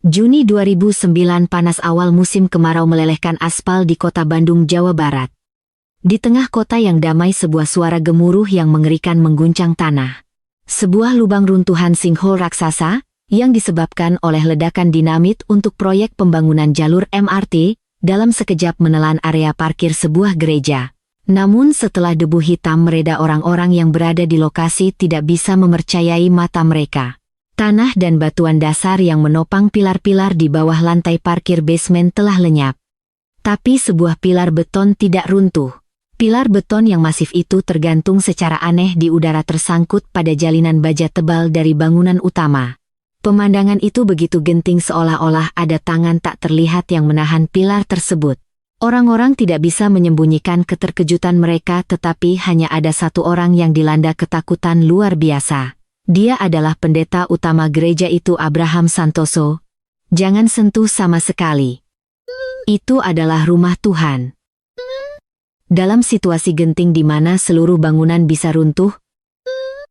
Juni 2009 panas awal musim kemarau melelehkan aspal di kota Bandung, Jawa Barat. Di tengah kota yang damai sebuah suara gemuruh yang mengerikan mengguncang tanah. Sebuah lubang runtuhan sinkhole raksasa, yang disebabkan oleh ledakan dinamit untuk proyek pembangunan jalur MRT, dalam sekejap menelan area parkir sebuah gereja. Namun setelah debu hitam mereda, orang-orang yang berada di lokasi tidak bisa mempercayai mata mereka. Tanah dan batuan dasar yang menopang pilar-pilar di bawah lantai parkir basement telah lenyap. Tapi sebuah pilar beton tidak runtuh. Pilar beton yang masif itu tergantung secara aneh di udara tersangkut pada jalinan baja tebal dari bangunan utama. Pemandangan itu begitu genting seolah-olah ada tangan tak terlihat yang menahan pilar tersebut. Orang-orang tidak bisa menyembunyikan keterkejutan mereka, tetapi hanya ada satu orang yang dilanda ketakutan luar biasa. Dia adalah pendeta utama gereja itu, Abraham Santoso. Jangan sentuh sama sekali. Itu adalah rumah Tuhan. Dalam situasi genting di mana seluruh bangunan bisa runtuh,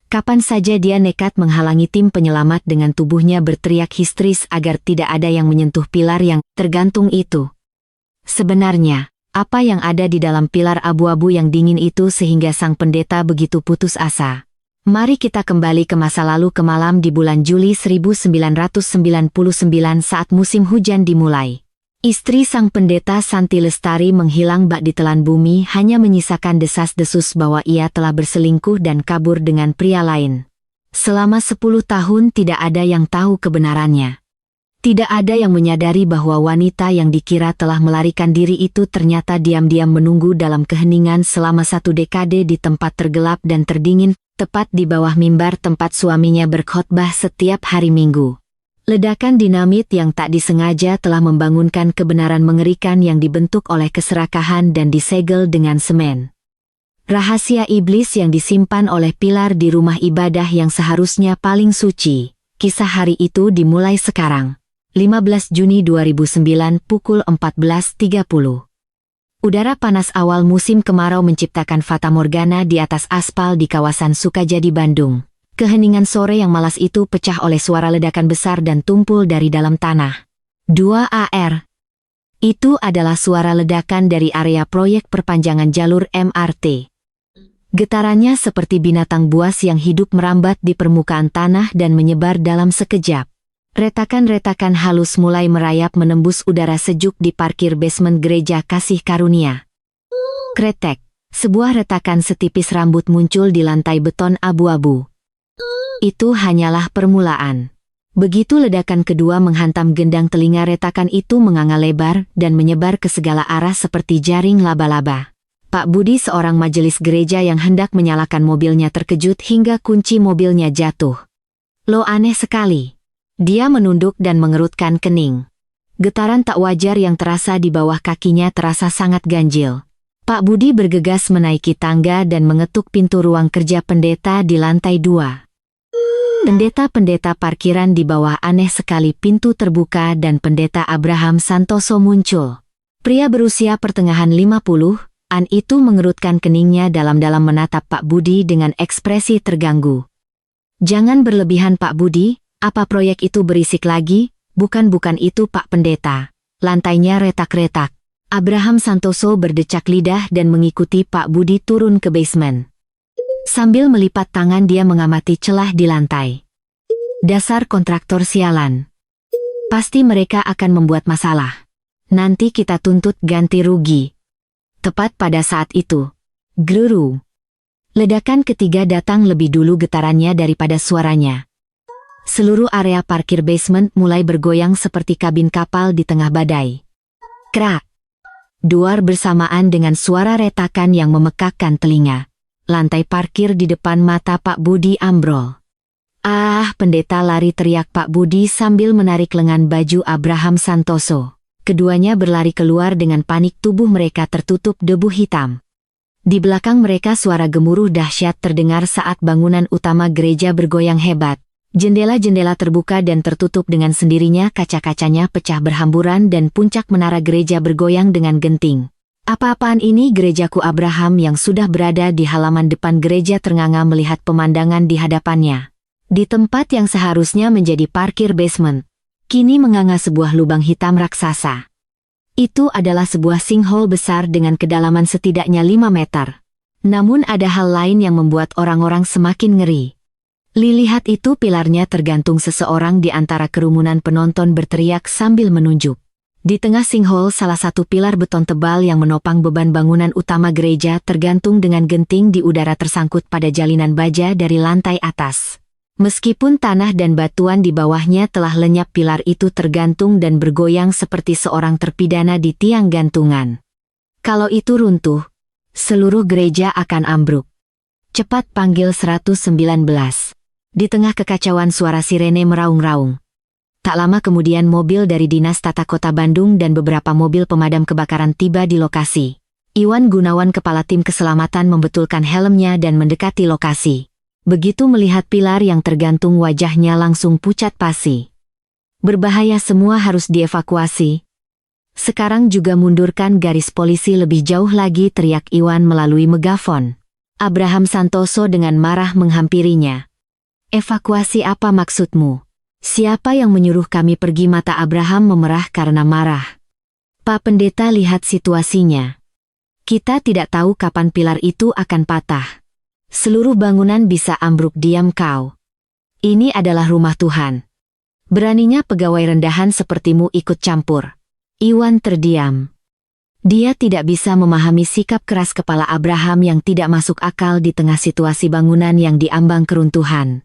kapan saja dia nekat menghalangi tim penyelamat dengan tubuhnya berteriak histeris agar tidak ada yang menyentuh pilar yang tergantung itu. Sebenarnya, apa yang ada di dalam pilar abu-abu yang dingin itu sehingga sang pendeta begitu putus asa? Mari kita kembali ke masa lalu, ke malam di bulan Juli 1999 saat musim hujan dimulai. Istri sang pendeta, Santi Lestari, menghilang bak ditelan bumi, hanya menyisakan desas-desus bahwa ia telah berselingkuh dan kabur dengan pria lain. Selama 10 tahun tidak ada yang tahu kebenarannya. Tidak ada yang menyadari bahwa wanita yang dikira telah melarikan diri itu ternyata diam-diam menunggu dalam keheningan selama 1 dekade di tempat tergelap dan terdingin, tepat di bawah mimbar tempat suaminya berkhotbah setiap hari Minggu. Ledakan dinamit yang tak disengaja telah membangunkan kebenaran mengerikan yang dibentuk oleh keserakahan dan disegel dengan semen. Rahasia iblis yang disimpan oleh pilar di rumah ibadah yang seharusnya paling suci. Kisah hari itu dimulai sekarang. 15 Juni 2009 pukul 14.30. Udara panas awal musim kemarau menciptakan fatamorgana di atas aspal di kawasan Sukajadi, Bandung. Keheningan sore yang malas itu pecah oleh suara ledakan besar dan tumpul dari dalam tanah. 2 AR. Itu adalah suara ledakan dari area proyek perpanjangan jalur MRT. Getarannya seperti binatang buas yang hidup merambat di permukaan tanah dan menyebar dalam sekejap. Retakan-retakan halus mulai merayap menembus udara sejuk di parkir basement gereja Kasih Karunia. Kretek, sebuah retakan setipis rambut muncul di lantai beton abu-abu. Itu hanyalah permulaan. Begitu ledakan kedua menghantam gendang telinga, retakan itu menganga lebar dan menyebar ke segala arah seperti jaring laba-laba. Pak Budi, seorang majelis gereja yang hendak menyalakan mobilnya, terkejut hingga kunci mobilnya jatuh. Lo, aneh sekali. Dia menunduk dan mengerutkan kening. Getaran tak wajar yang terasa di bawah kakinya terasa sangat ganjil. Pak Budi bergegas menaiki tangga dan mengetuk pintu ruang kerja pendeta di lantai 2. Pendeta-pendeta parkiran di bawah, aneh sekali, pintu terbuka dan pendeta Abraham Santoso muncul. Pria berusia pertengahan 50-an itu mengerutkan keningnya dalam-dalam menatap Pak Budi dengan ekspresi terganggu. Jangan berlebihan, Pak Budi. Apa proyek itu berisik lagi? Bukan itu, Pak Pendeta. Lantainya retak-retak. Abraham Santoso berdecak lidah dan mengikuti Pak Budi turun ke basement. Sambil melipat tangan dia mengamati celah di lantai. Dasar kontraktor sialan. Pasti mereka akan membuat masalah. Nanti kita tuntut ganti rugi. Tepat pada saat itu, gluru. Ledakan ketiga datang lebih dulu getarannya daripada suaranya. Seluruh area parkir basement mulai bergoyang seperti kabin kapal di tengah badai. Krak! Duar bersamaan dengan suara retakan yang memekakkan telinga. Lantai parkir di depan mata Pak Budi ambrol. Ah, pendeta, lari, teriak Pak Budi sambil menarik lengan baju Abraham Santoso. Keduanya berlari keluar dengan panik, tubuh mereka tertutup debu hitam. Di belakang mereka suara gemuruh dahsyat terdengar saat bangunan utama gereja bergoyang hebat. Jendela-jendela terbuka dan tertutup dengan sendirinya, kaca-kacanya pecah berhamburan dan puncak menara gereja bergoyang dengan genting. Apa-apaan ini? Gerejaku. Abraham yang sudah berada di halaman depan gereja ternganga melihat pemandangan di hadapannya. Di tempat yang seharusnya menjadi parkir basement, Kini menganga sebuah lubang hitam raksasa. Itu adalah sebuah sinkhole besar dengan kedalaman setidaknya 5 meter. Namun ada hal lain yang membuat orang-orang semakin ngeri. Lihat itu, pilarnya tergantung seseorang di antara kerumunan penonton berteriak sambil menunjuk. Di tengah sinkhole, salah satu pilar beton tebal yang menopang beban bangunan utama gereja tergantung dengan genting di udara tersangkut pada jalinan baja dari lantai atas. Meskipun tanah dan batuan di bawahnya telah lenyap, pilar itu tergantung dan bergoyang seperti seorang terpidana di tiang gantungan. Kalau itu runtuh, seluruh gereja akan ambruk. Cepat panggil 119. Di tengah kekacauan, suara sirene meraung-raung. Tak lama kemudian mobil dari Dinas Tata Kota Bandung dan beberapa mobil pemadam kebakaran tiba di lokasi. Iwan Gunawan, kepala tim keselamatan, membetulkan helmnya dan mendekati lokasi. Begitu melihat pilar yang tergantung, wajahnya langsung pucat pasi. Berbahaya, semua harus dievakuasi. Sekarang juga mundurkan garis polisi lebih jauh lagi, teriak Iwan melalui megafon. Abraham Santoso dengan marah menghampirinya. Evakuasi apa maksudmu? Siapa yang menyuruh kami pergi? Mata Abraham memerah karena marah. Pak Pendeta, lihat situasinya. Kita tidak tahu kapan pilar itu akan patah. Seluruh bangunan bisa ambruk. Diam kau. Ini adalah rumah Tuhan. Beraninya pegawai rendahan sepertimu ikut campur. Iwan terdiam. Dia tidak bisa memahami sikap keras kepala Abraham yang tidak masuk akal di tengah situasi bangunan yang diambang keruntuhan.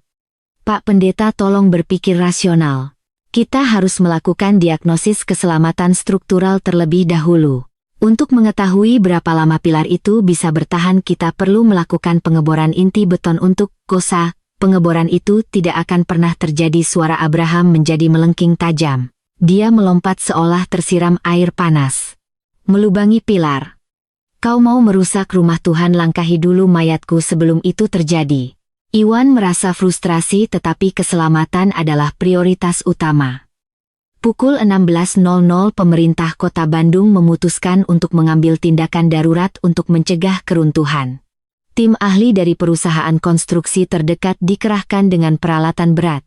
Pak Pendeta, tolong berpikir rasional. Kita harus melakukan diagnosis keselamatan struktural terlebih dahulu. Untuk mengetahui berapa lama pilar itu bisa bertahan, kita perlu melakukan pengeboran inti beton untuk kosa. Pengeboran itu tidak akan pernah terjadi. Suara Abraham menjadi melengking tajam. Dia melompat seolah tersiram air panas. Melubangi pilar. Kau mau merusak rumah Tuhan? Langkahi dulu mayatku sebelum itu terjadi. Iwan merasa frustrasi, tetapi keselamatan adalah prioritas utama. Pukul 16.00 pemerintah Kota Bandung memutuskan untuk mengambil tindakan darurat untuk mencegah keruntuhan. Tim ahli dari perusahaan konstruksi terdekat dikerahkan dengan peralatan berat.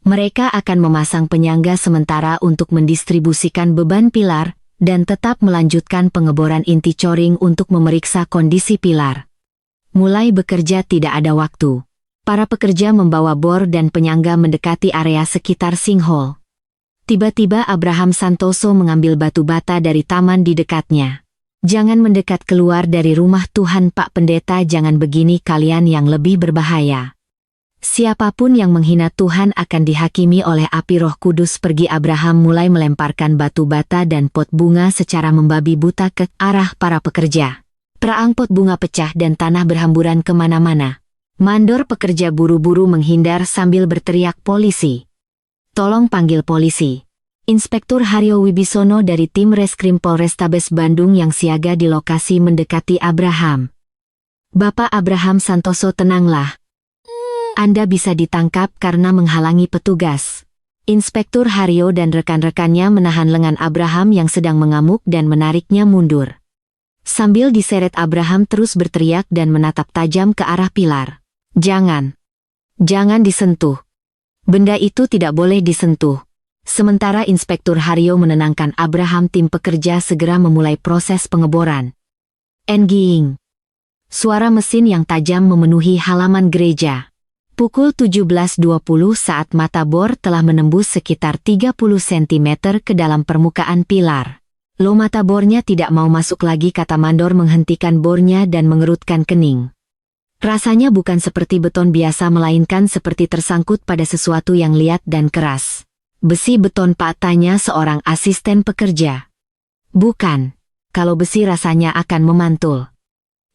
Mereka akan memasang penyangga sementara untuk mendistribusikan beban pilar, dan tetap melanjutkan pengeboran inti coring untuk memeriksa kondisi pilar. Mulai bekerja, tidak ada waktu. Para pekerja membawa bor dan penyangga mendekati area sekitar sinkhole. Tiba-tiba Abraham Santoso mengambil batu bata dari taman di dekatnya. Jangan mendekat keluar dari rumah Tuhan, Pak Pendeta, jangan begini, kalian yang lebih berbahaya. Siapapun yang menghina Tuhan akan dihakimi oleh api Roh Kudus. Pergi. Abraham mulai melemparkan batu bata dan pot bunga secara membabi buta ke arah para pekerja. Perang pot bunga pecah dan tanah berhamburan kemana-mana. Mandor pekerja buru-buru menghindar sambil berteriak, polisi. Tolong panggil polisi. Inspektur Haryo Wibisono dari tim Reskrim Polrestabes Bandung yang siaga di lokasi mendekati Abraham. Bapak Abraham Santoso, tenanglah. Anda bisa ditangkap karena menghalangi petugas. Inspektur Haryo dan rekan-rekannya menahan lengan Abraham yang sedang mengamuk dan menariknya mundur. Sambil diseret, Abraham terus berteriak dan menatap tajam ke arah pilar. Jangan disentuh. Benda itu tidak boleh disentuh. Sementara Inspektur Haryo menenangkan Abraham, tim pekerja segera memulai proses pengeboran. Enggiing. Suara mesin yang tajam memenuhi halaman gereja. Pukul 17.20 saat mata bor telah menembus sekitar 30 cm ke dalam permukaan pilar. Lo, mata bornya tidak mau masuk lagi, kata mandor menghentikan bornya dan mengerutkan kening. Rasanya bukan seperti beton biasa, melainkan seperti tersangkut pada sesuatu yang liat dan keras. Besi beton, Pak, tanya seorang asisten pekerja. Bukan. Kalau besi rasanya akan memantul.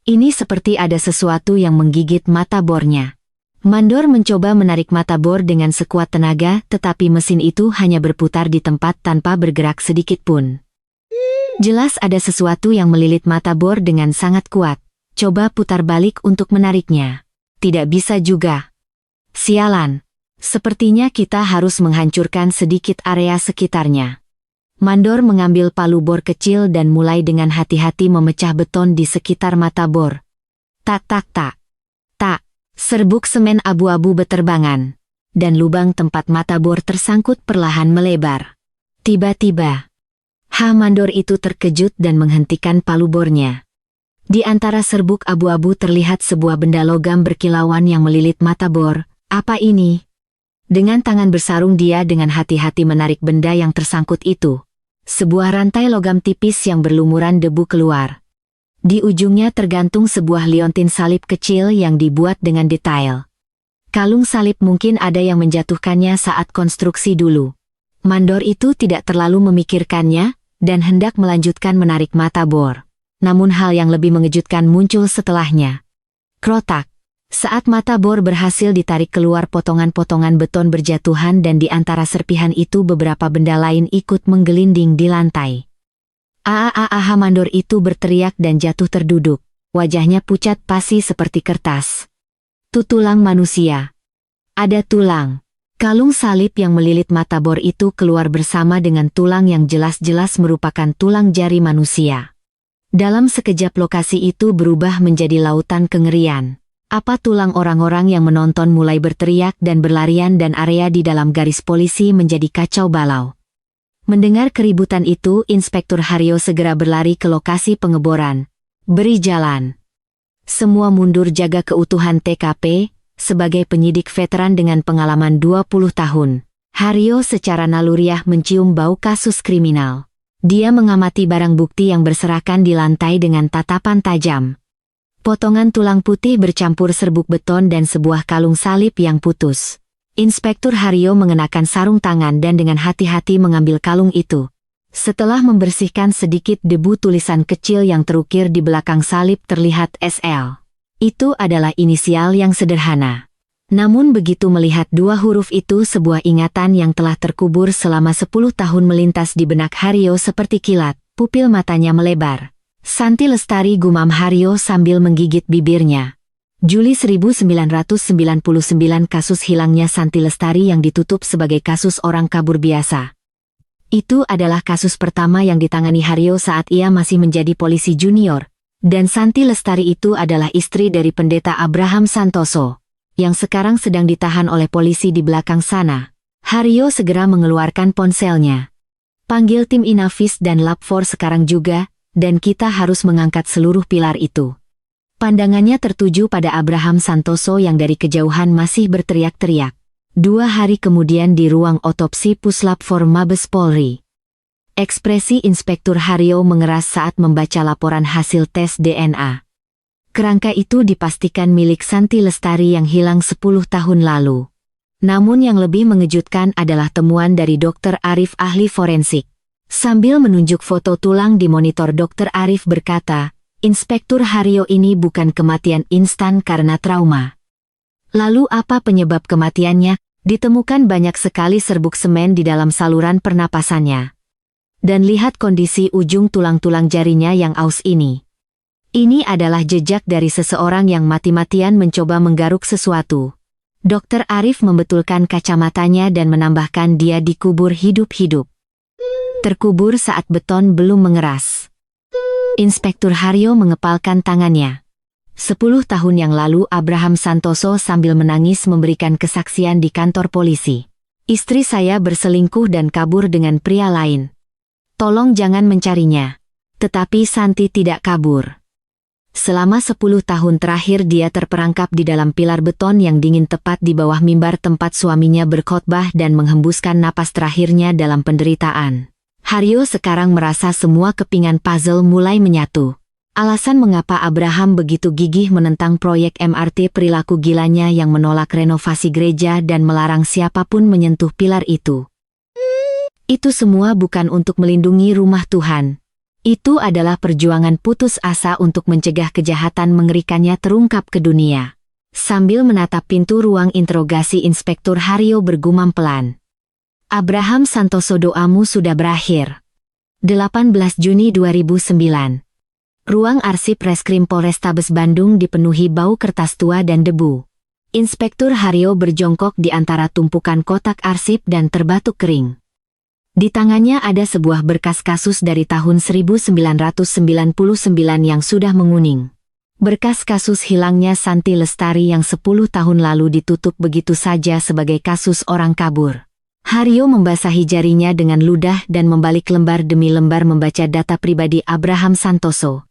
Ini seperti ada sesuatu yang menggigit mata bornya. Mandor mencoba menarik mata bor dengan sekuat tenaga, tetapi mesin itu hanya berputar di tempat tanpa bergerak sedikit pun. Jelas ada sesuatu yang melilit mata bor dengan sangat kuat. Coba putar balik untuk menariknya. Tidak bisa juga. Sialan. Sepertinya kita harus menghancurkan sedikit area sekitarnya. Mandor mengambil palu bor kecil dan mulai dengan hati-hati memecah beton di sekitar mata bor. Tak. Serbuk semen abu-abu beterbangan. dan lubang tempat mata bor tersangkut perlahan melebar. Tiba-tiba, mandor itu terkejut dan menghentikan palu bornya. Di antara serbuk abu-abu terlihat sebuah benda logam berkilauan yang melilit mata bor. Apa ini? Dengan tangan bersarung dia dengan hati-hati menarik benda yang tersangkut itu. Sebuah rantai logam tipis yang berlumuran debu keluar. Di ujungnya tergantung sebuah liontin salib kecil yang dibuat dengan detail. Kalung salib mungkin ada yang menjatuhkannya saat konstruksi dulu. Mandor itu tidak terlalu memikirkannya, dan hendak melanjutkan menarik mata bor. Namun hal yang lebih mengejutkan muncul setelahnya. Krotak. Saat mata bor berhasil ditarik keluar, potongan-potongan beton berjatuhan dan di antara serpihan itu beberapa benda lain ikut menggelinding di lantai. Mandor itu berteriak dan jatuh terduduk. Wajahnya pucat pasi seperti kertas. Tulang manusia. Ada tulang. Kalung salib yang melilit mata bor itu keluar bersama dengan tulang yang jelas-jelas merupakan tulang jari manusia. Dalam sekejap lokasi itu berubah menjadi lautan kengerian. Apa tulang orang-orang yang menonton mulai berteriak dan berlarian dan area di dalam garis polisi menjadi kacau balau. Mendengar keributan itu, Inspektur Haryo segera berlari ke lokasi pengeboran. Beri jalan. Semua mundur jaga keutuhan TKP. Sebagai penyidik veteran dengan pengalaman 20 tahun, Haryo secara naluriah mencium bau kasus kriminal. Dia mengamati barang bukti yang berserakan di lantai dengan tatapan tajam. Potongan tulang putih bercampur serbuk beton dan sebuah kalung salib yang putus. Inspektur Haryo mengenakan sarung tangan dan dengan hati-hati mengambil kalung itu. Setelah membersihkan sedikit debu, tulisan kecil yang terukir di belakang salib terlihat SL. Itu adalah inisial yang sederhana. Namun begitu melihat dua huruf itu, sebuah ingatan yang telah terkubur selama 10 tahun melintas di benak Haryo seperti kilat, pupil matanya melebar. Santi Lestari, gumam Haryo sambil menggigit bibirnya. Juli 1999, kasus hilangnya Santi Lestari yang ditutup sebagai kasus orang kabur biasa. Itu adalah kasus pertama yang ditangani Haryo saat ia masih menjadi polisi junior. Dan Santi Lestari itu adalah istri dari Pendeta Abraham Santoso, yang sekarang sedang ditahan oleh polisi di belakang sana. Haryo segera mengeluarkan ponselnya. Panggil tim Inavis dan Lab 4 sekarang juga, dan kita harus mengangkat seluruh pilar itu. Pandangannya tertuju pada Abraham Santoso yang dari kejauhan masih berteriak-teriak. 2 hari kemudian di ruang otopsi Puslap 4 Mabes Polri. Ekspresi Inspektur Haryo mengeras saat membaca laporan hasil tes DNA. Kerangka itu dipastikan milik Santi Lestari yang hilang 10 tahun lalu. Namun yang lebih mengejutkan adalah temuan dari Dr. Arif, ahli forensik. Sambil menunjuk foto tulang di monitor, Dr. Arif berkata, Inspektur Haryo, ini bukan kematian instan karena trauma. Lalu apa penyebab kematiannya? Ditemukan banyak sekali serbuk semen di dalam saluran pernapasannya. Dan lihat kondisi ujung tulang-tulang jarinya yang aus ini. Ini adalah jejak dari seseorang yang mati-matian mencoba menggaruk sesuatu. Dr. Arif membetulkan kacamatanya dan menambahkan, dia dikubur hidup-hidup. Terkubur saat beton belum mengeras. Inspektur Haryo mengepalkan tangannya. 10 tahun yang lalu Abraham Santoso sambil menangis memberikan kesaksian di kantor polisi. Istri saya berselingkuh dan kabur dengan pria lain. Tolong jangan mencarinya. Tetapi Santi tidak kabur. Selama 10 tahun terakhir dia terperangkap di dalam pilar beton yang dingin tepat di bawah mimbar tempat suaminya berkhotbah dan menghembuskan napas terakhirnya dalam penderitaan. Haryo sekarang merasa semua kepingan puzzle mulai menyatu. Alasan mengapa Abraham begitu gigih menentang proyek MRT, perilaku gilanya yang menolak renovasi gereja dan melarang siapapun menyentuh pilar itu. Itu semua bukan untuk melindungi rumah Tuhan. Itu adalah perjuangan putus asa untuk mencegah kejahatan mengerikannya terungkap ke dunia. Sambil menatap pintu ruang interogasi, Inspektur Haryo bergumam pelan. Abraham Santoso, doamu sudah berakhir. 18 Juni 2009. Ruang arsip Reskrim Polrestabes Bandung dipenuhi bau kertas tua dan debu. Inspektur Haryo berjongkok di antara tumpukan kotak arsip dan terbatuk kering. Di tangannya ada sebuah berkas kasus dari tahun 1999 yang sudah menguning. Berkas kasus hilangnya Santi Lestari yang 10 tahun lalu ditutup begitu saja sebagai kasus orang kabur. Haryo membasahi jarinya dengan ludah dan membalik lembar demi lembar membaca data pribadi Abraham Santoso.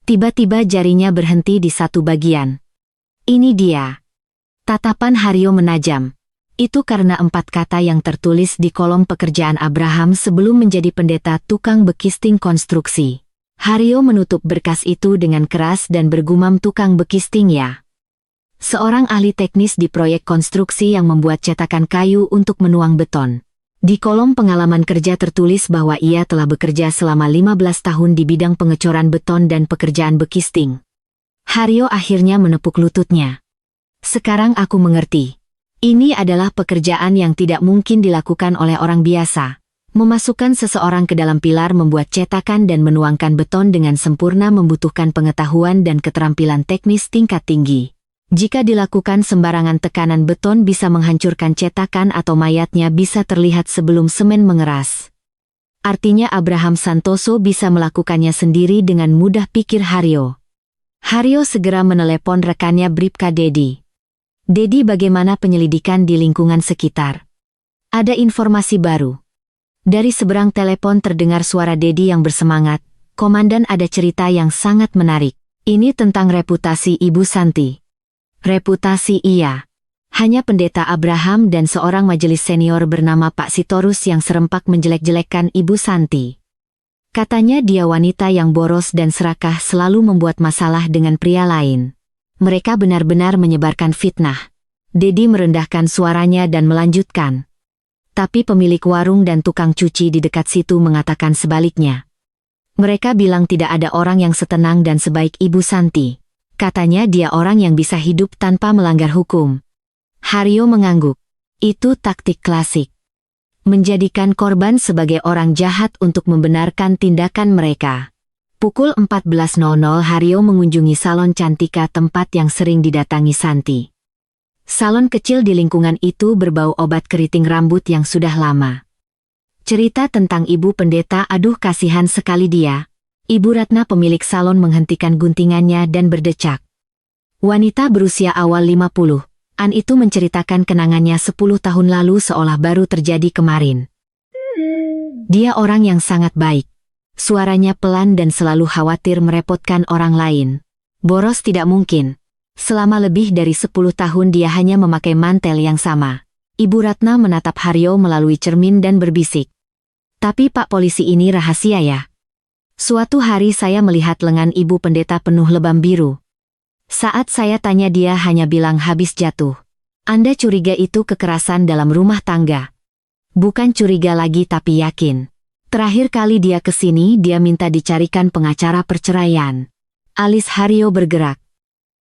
Tiba-tiba jarinya berhenti di satu bagian. Ini dia. Tatapan Haryo menajam. Itu karena 4 kata yang tertulis di kolom pekerjaan Abraham sebelum menjadi pendeta tukang bekisting konstruksi. Haryo menutup berkas itu dengan keras dan bergumam, tukang bekisting ya. Seorang ahli teknis di proyek konstruksi yang membuat cetakan kayu untuk menuang beton. Di kolom pengalaman kerja tertulis bahwa ia telah bekerja selama 15 tahun di bidang pengecoran beton dan pekerjaan bekisting. Haryo akhirnya menepuk lututnya. Sekarang aku mengerti. Ini adalah pekerjaan yang tidak mungkin dilakukan oleh orang biasa. Memasukkan seseorang ke dalam pilar membuat cetakan dan menuangkan beton dengan sempurna membutuhkan pengetahuan dan keterampilan teknis tingkat tinggi. Jika dilakukan sembarangan, tekanan beton bisa menghancurkan cetakan atau mayatnya bisa terlihat sebelum semen mengeras. Artinya Abraham Santoso bisa melakukannya sendiri dengan mudah, pikir Haryo. Haryo segera menelepon rekannya Bribka Dedi. Dedi, bagaimana penyelidikan di lingkungan sekitar? Ada informasi baru. Dari seberang telepon terdengar suara Dedi yang bersemangat. Komandan, ada cerita yang sangat menarik. Ini tentang reputasi Ibu Santi. Reputasi iya. Hanya pendeta Abraham dan seorang majelis senior bernama Pak Sitorus yang serempak menjelek-jelekkan Ibu Santi. Katanya dia wanita yang boros dan serakah, selalu membuat masalah dengan pria lain. Mereka benar-benar menyebarkan fitnah. Dedi merendahkan suaranya dan melanjutkan. Tapi pemilik warung dan tukang cuci di dekat situ mengatakan sebaliknya. Mereka bilang tidak ada orang yang setenang dan sebaik Ibu Santi. Katanya dia orang yang bisa hidup tanpa melanggar hukum. Haryo mengangguk. Itu taktik klasik. Menjadikan korban sebagai orang jahat untuk membenarkan tindakan mereka. Pukul 14.00 Haryo mengunjungi salon Cantika, tempat yang sering didatangi Santi. Salon kecil di lingkungan itu berbau obat keriting rambut yang sudah lama. Cerita tentang ibu pendeta, aduh kasihan sekali dia. Ibu Ratna, pemilik salon, menghentikan guntingannya dan berdecak. Wanita berusia awal 50-an itu menceritakan kenangannya 10 tahun lalu seolah baru terjadi kemarin. Dia orang yang sangat baik. Suaranya pelan dan selalu khawatir merepotkan orang lain. Boros tidak mungkin. Selama lebih dari 10 tahun dia hanya memakai mantel yang sama. Ibu Ratna menatap Haryo melalui cermin dan berbisik. Tapi Pak Polisi, ini rahasia ya. Suatu hari saya melihat lengan ibu pendeta penuh lebam biru. Saat saya tanya dia hanya bilang habis jatuh. Anda curiga itu kekerasan dalam rumah tangga? Bukan curiga lagi tapi yakin. Terakhir kali dia kesini dia minta dicarikan pengacara perceraian. Alis Haryo bergerak.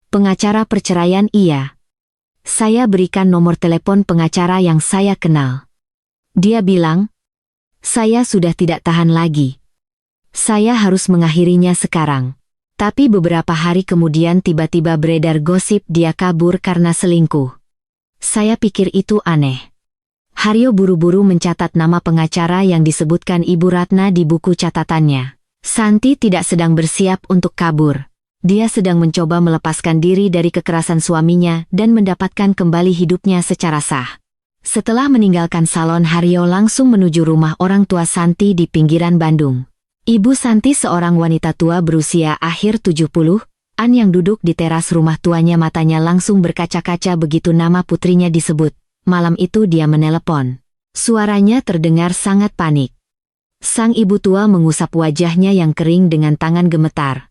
Pengacara perceraian, iya. Saya berikan nomor telepon pengacara yang saya kenal. Dia bilang, saya sudah tidak tahan lagi. Saya harus mengakhirinya sekarang. Tapi beberapa hari kemudian tiba-tiba beredar gosip dia kabur karena selingkuh. Saya pikir itu aneh. Haryo buru-buru mencatat nama pengacara yang disebutkan Ibu Ratna di buku catatannya. Santi tidak sedang bersiap untuk kabur. Dia sedang mencoba melepaskan diri dari kekerasan suaminya dan mendapatkan kembali hidupnya secara sah. Setelah meninggalkan salon, Haryo langsung menuju rumah orang tua Santi di pinggiran Bandung. Ibu Santi seorang wanita tua berusia akhir 70-an yang duduk di teras rumah tuanya, matanya langsung berkaca-kaca begitu nama putrinya disebut. Malam itu dia menelepon. Suaranya terdengar sangat panik. Sang ibu tua mengusap wajahnya yang kering dengan tangan gemetar.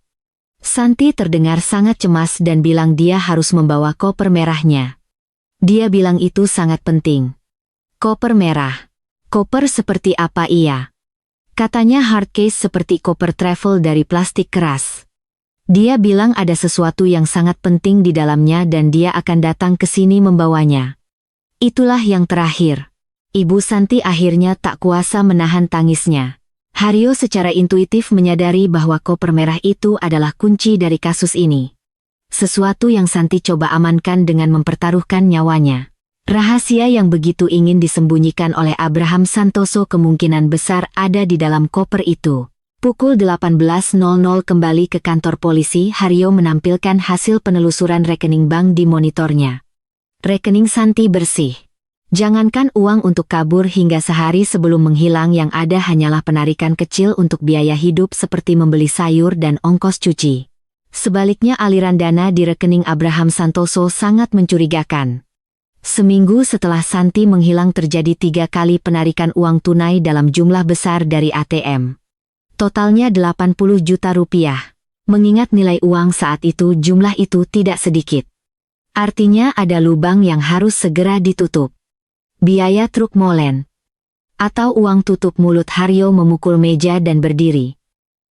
Santi terdengar sangat cemas dan bilang dia harus membawa koper merahnya. Dia bilang itu sangat penting. Koper merah. Koper seperti apa iya? Katanya hard case seperti koper travel dari plastik keras. Dia bilang ada sesuatu yang sangat penting di dalamnya dan dia akan datang ke sini membawanya. Itulah yang terakhir. Ibu Santi akhirnya tak kuasa menahan tangisnya. Haryo secara intuitif menyadari bahwa koper merah itu adalah kunci dari kasus ini. Sesuatu yang Santi coba amankan dengan mempertaruhkan nyawanya. Rahasia yang begitu ingin disembunyikan oleh Abraham Santoso kemungkinan besar ada di dalam koper itu. Pukul 18.00 kembali ke kantor polisi. Haryo menampilkan hasil penelusuran rekening bank di monitornya. Rekening Santi bersih. Jangankan uang untuk kabur, hingga sehari sebelum menghilang yang ada hanyalah penarikan kecil untuk biaya hidup seperti membeli sayur dan ongkos cuci. Sebaliknya aliran dana di rekening Abraham Santoso sangat mencurigakan. Seminggu setelah Santi menghilang terjadi 3 kali penarikan uang tunai dalam jumlah besar dari ATM. Totalnya 80 juta rupiah. Mengingat nilai uang saat itu, jumlah itu tidak sedikit. Artinya ada lubang yang harus segera ditutup. Biaya truk molen. Atau uang tutup mulut. Haryo memukul meja dan berdiri.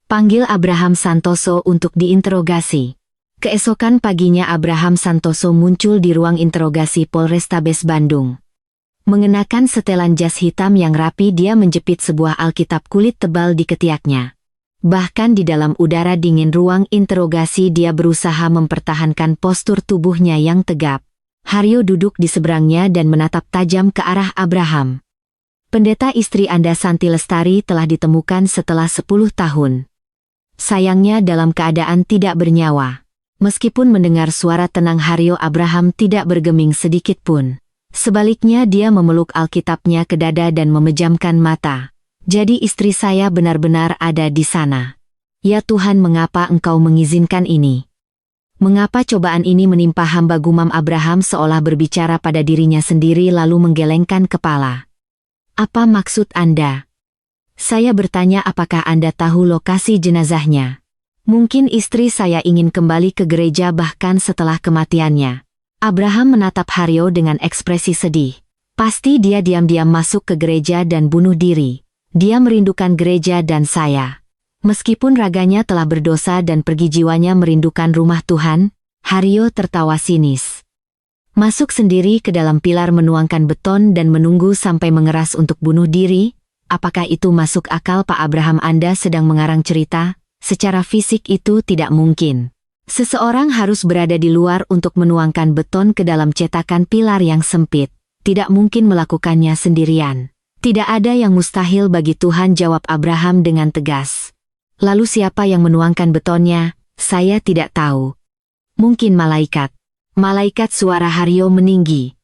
Panggil Abraham Santoso untuk diinterogasi. Keesokan paginya Abraham Santoso muncul di ruang interogasi Polrestabes Bandung. Mengenakan setelan jas hitam yang rapi, dia menjepit sebuah Alkitab kulit tebal di ketiaknya. Bahkan di dalam udara dingin ruang interogasi dia berusaha mempertahankan postur tubuhnya yang tegap. Haryo duduk di seberangnya dan menatap tajam ke arah Abraham. Pendeta, istri Anda Santi Lestari telah ditemukan setelah 10 tahun. Sayangnya dalam keadaan tidak bernyawa. Meskipun mendengar suara tenang Haryo, Abraham tidak bergeming sedikit pun. Sebaliknya dia memeluk Alkitabnya ke dada dan memejamkan mata. Jadi istri saya benar-benar ada di sana. Ya Tuhan, mengapa Engkau mengizinkan ini? Mengapa cobaan ini menimpa hamba? Gumam Abraham seolah berbicara pada dirinya sendiri lalu menggelengkan kepala. Apa maksud Anda? Saya bertanya, apakah Anda tahu lokasi jenazahnya? Mungkin istri saya ingin kembali ke gereja bahkan setelah kematiannya. Abraham menatap Haryo dengan ekspresi sedih. Pasti dia diam-diam masuk ke gereja dan bunuh diri. Dia merindukan gereja dan saya. Meskipun raganya telah berdosa dan pergi jiwanya merindukan rumah Tuhan, Haryo tertawa sinis. Masuk sendiri ke dalam pilar, menuangkan beton dan menunggu sampai mengeras untuk bunuh diri? Apakah itu masuk akal, Pak Abraham? Anda sedang mengarang cerita? Secara fisik itu tidak mungkin. Seseorang harus berada di luar untuk menuangkan beton ke dalam cetakan pilar yang sempit. Tidak mungkin melakukannya sendirian. Tidak ada yang mustahil bagi Tuhan, jawab Abraham dengan tegas. Lalu siapa yang menuangkan betonnya? Saya tidak tahu. Mungkin malaikat. Malaikat, suara Haryo meninggi.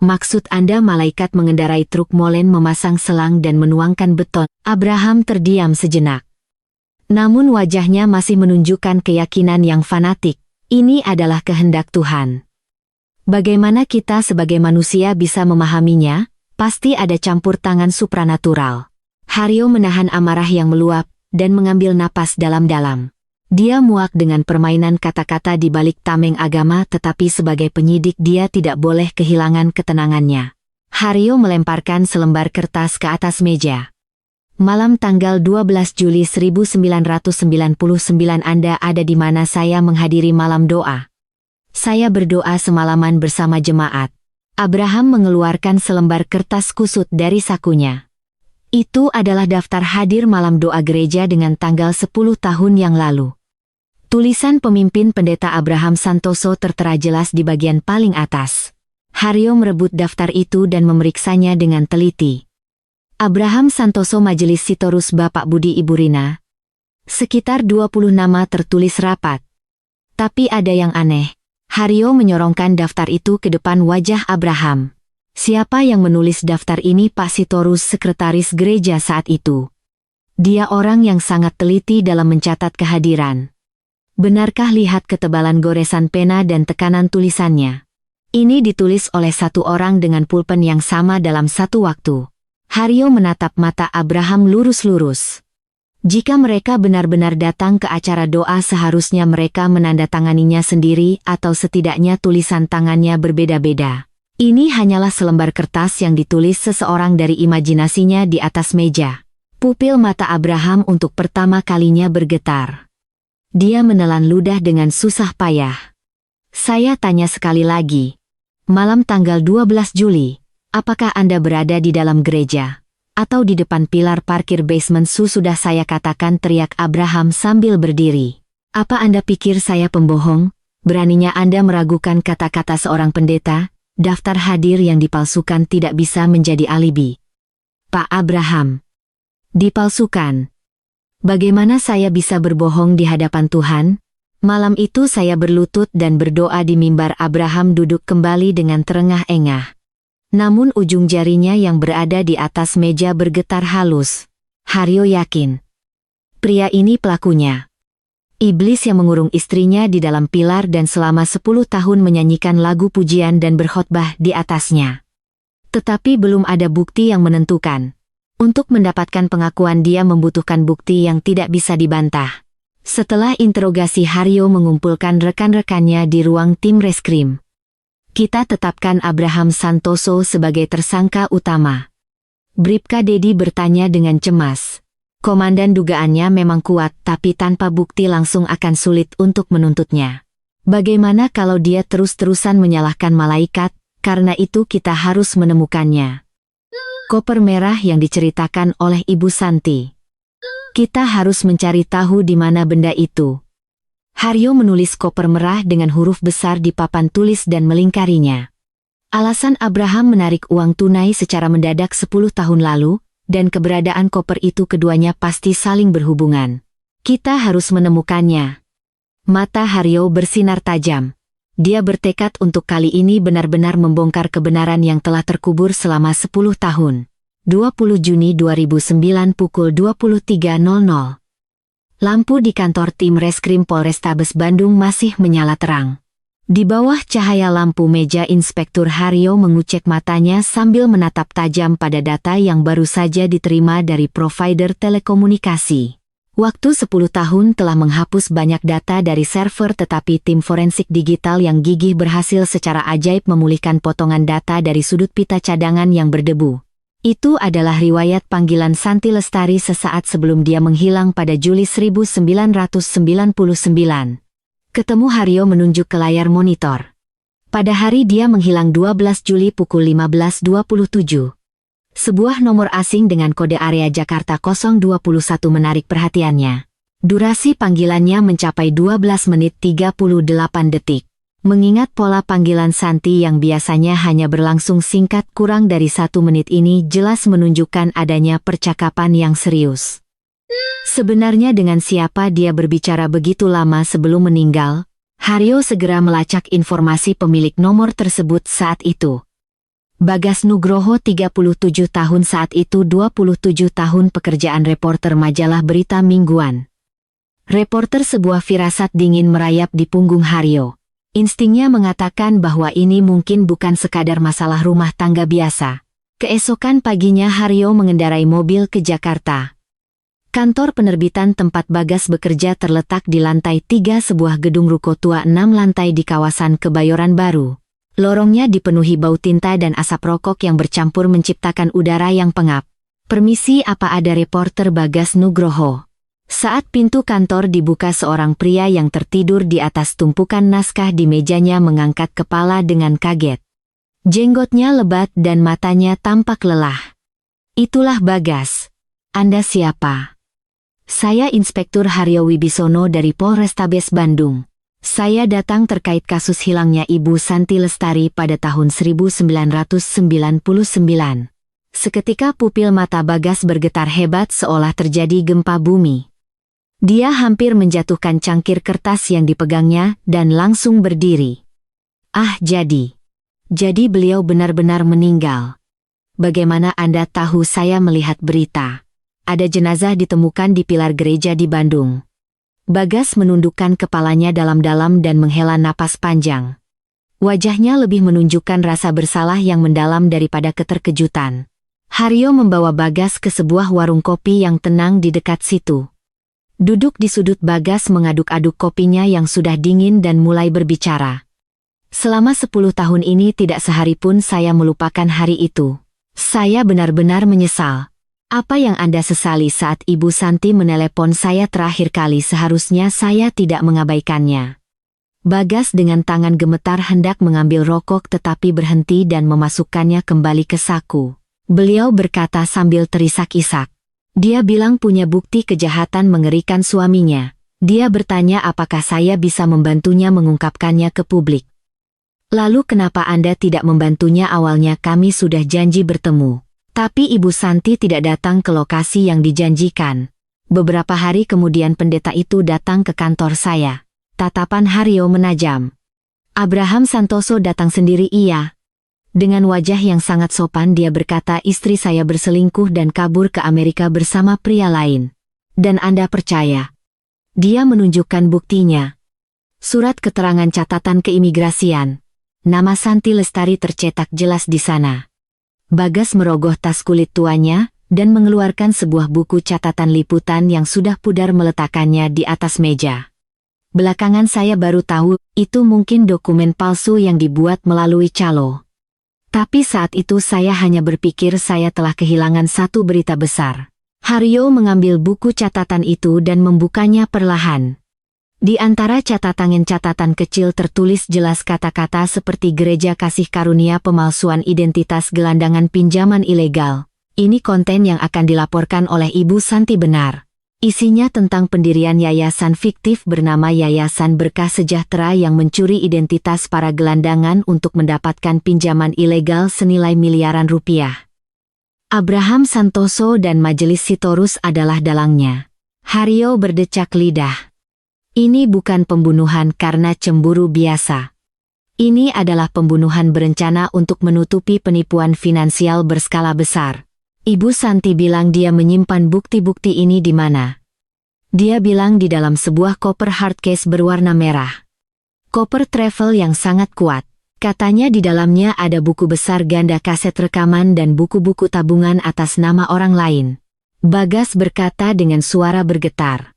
Maksud Anda malaikat mengendarai truk molen, memasang selang dan menuangkan beton? Abraham terdiam sejenak. Namun wajahnya masih menunjukkan keyakinan yang fanatik. Ini adalah kehendak Tuhan. Bagaimana kita sebagai manusia bisa memahaminya? Pasti ada campur tangan supranatural. Haryo menahan amarah yang meluap dan mengambil napas dalam-dalam. Dia muak dengan permainan kata-kata di balik tameng agama, tetapi sebagai penyidik dia tidak boleh kehilangan ketenangannya. Haryo melemparkan selembar kertas ke atas meja. Malam tanggal 12 Juli 1999 Anda ada di mana? Saya menghadiri malam doa. Saya berdoa semalaman bersama jemaat. Abraham mengeluarkan selembar kertas kusut dari sakunya. Itu adalah daftar hadir malam doa gereja dengan tanggal 10 tahun yang lalu. Tulisan pemimpin pendeta Abraham Santoso tertera jelas di bagian paling atas. Haryo merebut daftar itu dan memeriksanya dengan teliti. Abraham Santoso, Majelis Sitorus Bapak Budi Ibu Rina. Sekitar 20 nama tertulis rapat. Tapi ada yang aneh. Haryo menyorongkan daftar itu ke depan wajah Abraham. Siapa yang menulis daftar ini? Pak Sitorus, sekretaris gereja saat itu. Dia orang yang sangat teliti dalam mencatat kehadiran. Benarkah? Lihat ketebalan goresan pena dan tekanan tulisannya. Ini ditulis oleh satu orang dengan pulpen yang sama dalam satu waktu. Haryo menatap mata Abraham lurus-lurus. Jika mereka benar-benar datang ke acara doa, seharusnya mereka menandatanganinya sendiri atau setidaknya tulisan tangannya berbeda-beda. Ini hanyalah selembar kertas yang ditulis seseorang dari imajinasinya di atas meja. Pupil mata Abraham untuk pertama kalinya bergetar. Dia menelan ludah dengan susah payah. Saya tanya sekali lagi. Malam tanggal 12 Juli. Apakah Anda berada di dalam gereja? Atau di depan pilar parkir basement? Sudah saya katakan, teriak Abraham sambil berdiri. Apa Anda pikir saya pembohong? Beraninya Anda meragukan kata-kata seorang pendeta? Daftar hadir yang dipalsukan tidak bisa menjadi alibi. Pak Abraham. Dipalsukan. Bagaimana saya bisa berbohong di hadapan Tuhan? Malam itu saya berlutut dan berdoa di mimbar. Abraham duduk kembali dengan terengah-engah. Namun ujung jarinya yang berada di atas meja bergetar halus. Haryo yakin. Pria ini pelakunya. Iblis yang mengurung istrinya di dalam pilar dan selama 10 tahun menyanyikan lagu pujian dan berkhotbah di atasnya. Tetapi belum ada bukti yang menentukan. Untuk mendapatkan pengakuan dia membutuhkan bukti yang tidak bisa dibantah. Setelah interogasi, Haryo mengumpulkan rekan-rekannya di ruang tim reskrim. Kita tetapkan Abraham Santoso sebagai tersangka utama. Bribka Dedi bertanya dengan cemas. Komandan dugaannya memang kuat, tapi tanpa bukti langsung akan sulit untuk menuntutnya. Bagaimana kalau dia terus-terusan menyalahkan malaikat? Karena itu kita harus menemukannya. Koper merah yang diceritakan oleh Ibu Santi. Kita harus mencari tahu di mana benda itu. Haryo menulis koper merah dengan huruf besar di papan tulis dan melingkarinya. Alasan Abraham menarik uang tunai secara mendadak 10 tahun lalu, dan keberadaan koper itu keduanya pasti saling berhubungan. Kita harus menemukannya. Mata Haryo bersinar tajam. Dia bertekad untuk kali ini benar-benar membongkar kebenaran yang telah terkubur selama 10 tahun. 20 Juni 2009 pukul 23.00. Lampu di kantor tim reskrim Polrestabes Bandung masih menyala terang. Di bawah cahaya lampu meja, Inspektur Haryo mengucek matanya sambil menatap tajam pada data yang baru saja diterima dari provider telekomunikasi. Waktu 10 tahun telah menghapus banyak data dari server, tetapi tim forensik digital yang gigih berhasil secara ajaib memulihkan potongan data dari sudut pita cadangan yang berdebu. Itu adalah riwayat panggilan Santi Lestari sesaat sebelum dia menghilang pada Juli 1999. Ketemu Haryo menunjuk ke layar monitor. Pada hari dia menghilang 12 Juli pukul 15.27. Sebuah nomor asing dengan kode area Jakarta 021 menarik perhatiannya. Durasi panggilannya mencapai 12 menit 38 detik. Mengingat pola panggilan Santi yang biasanya hanya berlangsung singkat kurang dari 1 menit ini jelas menunjukkan adanya percakapan yang serius. Sebenarnya dengan siapa dia berbicara begitu lama sebelum meninggal? Haryo segera melacak informasi pemilik nomor tersebut saat itu. Bagas Nugroho, 37 tahun, saat itu 27 tahun, pekerjaan reporter majalah berita mingguan. Reporter, sebuah firasat dingin merayap di punggung Haryo. Instingnya mengatakan bahwa ini mungkin bukan sekadar masalah rumah tangga biasa. Keesokan paginya Haryo mengendarai mobil ke Jakarta. Kantor penerbitan tempat Bagas bekerja terletak di lantai 3 sebuah gedung ruko tua 6 lantai di kawasan Kebayoran Baru. Lorongnya dipenuhi bau tinta dan asap rokok yang bercampur menciptakan udara yang pengap. "Permisi, apa ada reporter Bagas Nugroho?" Saat pintu kantor dibuka, seorang pria yang tertidur di atas tumpukan naskah di mejanya mengangkat kepala dengan kaget. Jenggotnya lebat dan matanya tampak lelah. "Itulah Bagas. Anda siapa?" "Saya Inspektur Haryo Wibisono dari Polrestabes Bandung. Saya datang terkait kasus hilangnya Ibu Santi Lestari pada tahun 1999. Seketika pupil mata Bagas bergetar hebat seolah terjadi gempa bumi. Dia hampir menjatuhkan cangkir kertas yang dipegangnya dan langsung berdiri. "Ah, jadi beliau benar-benar meninggal. Bagaimana Anda tahu?" "Saya melihat berita. Ada jenazah ditemukan di pilar gereja di Bandung." Bagas menundukkan kepalanya dalam-dalam dan menghela napas panjang. Wajahnya lebih menunjukkan rasa bersalah yang mendalam daripada keterkejutan. Haryo membawa Bagas ke sebuah warung kopi yang tenang di dekat situ. Duduk di sudut, Bagas mengaduk-aduk kopinya yang sudah dingin dan mulai berbicara. "Selama 10 tahun ini tidak sehari pun saya melupakan hari itu. Saya benar-benar menyesal." "Apa yang Anda sesali?" "Saat Ibu Santi menelepon saya terakhir kali, seharusnya saya tidak mengabaikannya." Bagas dengan tangan gemetar hendak mengambil rokok tetapi berhenti dan memasukkannya kembali ke saku. Beliau berkata sambil terisak-isak. Dia bilang punya bukti kejahatan mengerikan suaminya. Dia bertanya apakah saya bisa membantunya mengungkapkannya ke publik. "Lalu kenapa Anda tidak membantunya?" "Awalnya kami sudah janji bertemu. Tapi Ibu Santi tidak datang ke lokasi yang dijanjikan. Beberapa hari kemudian pendeta itu datang ke kantor saya. Tatapan Haryo menajam. Abraham Santoso datang sendiri, iya. Dengan wajah yang sangat sopan dia berkata, istri saya berselingkuh dan kabur ke Amerika bersama pria lain. Dan Anda percaya? Dia menunjukkan buktinya. Surat keterangan catatan keimigrasian. Nama Santi Lestari tercetak jelas di sana. Bagas merogoh tas kulit tuanya dan mengeluarkan sebuah buku catatan liputan yang sudah pudar meletakkannya di atas meja. Belakangan saya baru tahu, itu mungkin dokumen palsu yang dibuat melalui calo. Tapi saat itu saya hanya berpikir saya telah kehilangan satu berita besar. Haryo mengambil buku catatan itu dan membukanya perlahan. Di antara catatan kecil tertulis jelas kata-kata seperti Gereja Kasih Karunia pemalsuan identitas gelandangan pinjaman ilegal. Ini konten yang akan dilaporkan oleh Ibu Santi benar. Isinya tentang pendirian yayasan fiktif bernama Yayasan Berkah Sejahtera yang mencuri identitas para gelandangan untuk mendapatkan pinjaman ilegal senilai miliaran rupiah. Abraham Santoso dan Majelis Sitorus adalah dalangnya. Haryo berdecak lidah. Ini bukan pembunuhan karena cemburu biasa. Ini adalah pembunuhan berencana untuk menutupi penipuan finansial berskala besar. Ibu Santi bilang dia menyimpan bukti-bukti ini di mana. Dia bilang di dalam sebuah koper hardcase berwarna merah. Koper travel yang sangat kuat. Katanya di dalamnya ada buku besar ganda kaset rekaman dan buku-buku tabungan atas nama orang lain. Bagas berkata dengan suara bergetar.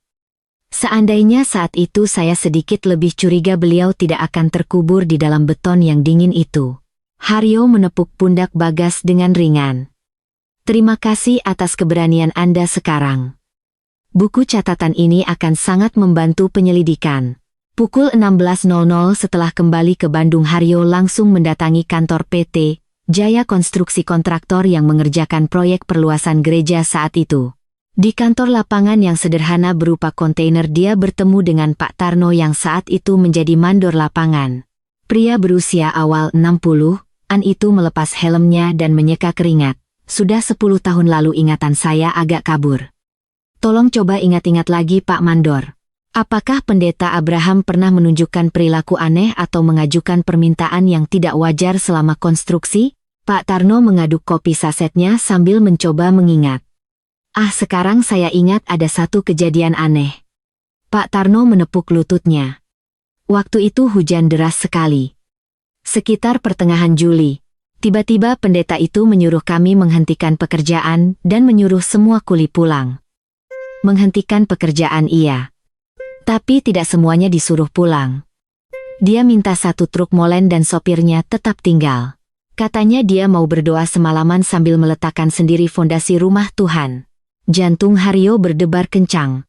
Seandainya saat itu saya sedikit lebih curiga beliau tidak akan terkubur di dalam beton yang dingin itu. Haryo menepuk pundak Bagas dengan ringan. Terima kasih atas keberanian Anda sekarang. Buku catatan ini akan sangat membantu penyelidikan. Pukul 16.00 setelah kembali ke Bandung, Haryo langsung mendatangi kantor PT Jaya Konstruksi kontraktor yang mengerjakan proyek perluasan gereja saat itu. Di kantor lapangan yang sederhana berupa kontainer dia bertemu dengan Pak Tarno yang saat itu menjadi mandor lapangan. Pria berusia awal 60-an itu melepas helmnya dan menyeka keringat. Sudah 10 tahun lalu ingatan saya agak kabur. Tolong coba ingat-ingat lagi Pak Mandor. Apakah Pendeta Abraham pernah menunjukkan perilaku aneh atau mengajukan permintaan yang tidak wajar selama konstruksi? Pak Tarno mengaduk kopi sasetnya sambil mencoba mengingat. Sekarang saya ingat ada satu kejadian aneh. Pak Tarno menepuk lututnya. Waktu itu hujan deras sekali. Sekitar pertengahan Juli, tiba-tiba pendeta itu menyuruh kami menghentikan pekerjaan dan menyuruh semua kuli pulang. Menghentikan pekerjaan iya. Tapi tidak semuanya disuruh pulang. Dia minta satu truk molen dan sopirnya tetap tinggal. Katanya dia mau berdoa semalaman sambil meletakkan sendiri fondasi rumah Tuhan. Jantung Haryo berdebar kencang.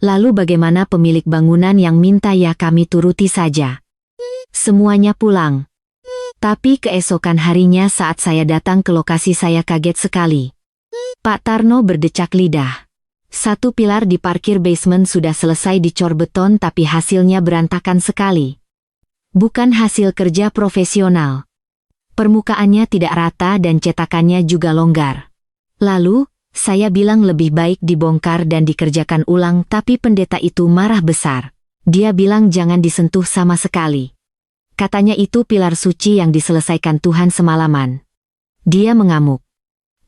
Lalu bagaimana pemilik bangunan yang minta ya kami turuti saja. Semuanya pulang. Tapi keesokan harinya saat saya datang ke lokasi saya kaget sekali. Pak Tarno berdecak lidah. Satu pilar di parkir basement sudah selesai dicor beton tapi hasilnya berantakan sekali. Bukan hasil kerja profesional. Permukaannya tidak rata dan cetakannya juga longgar. Lalu, saya bilang lebih baik dibongkar dan dikerjakan ulang tapi pendeta itu marah besar. Dia bilang jangan disentuh sama sekali. Katanya itu pilar suci yang diselesaikan Tuhan semalaman. Dia mengamuk.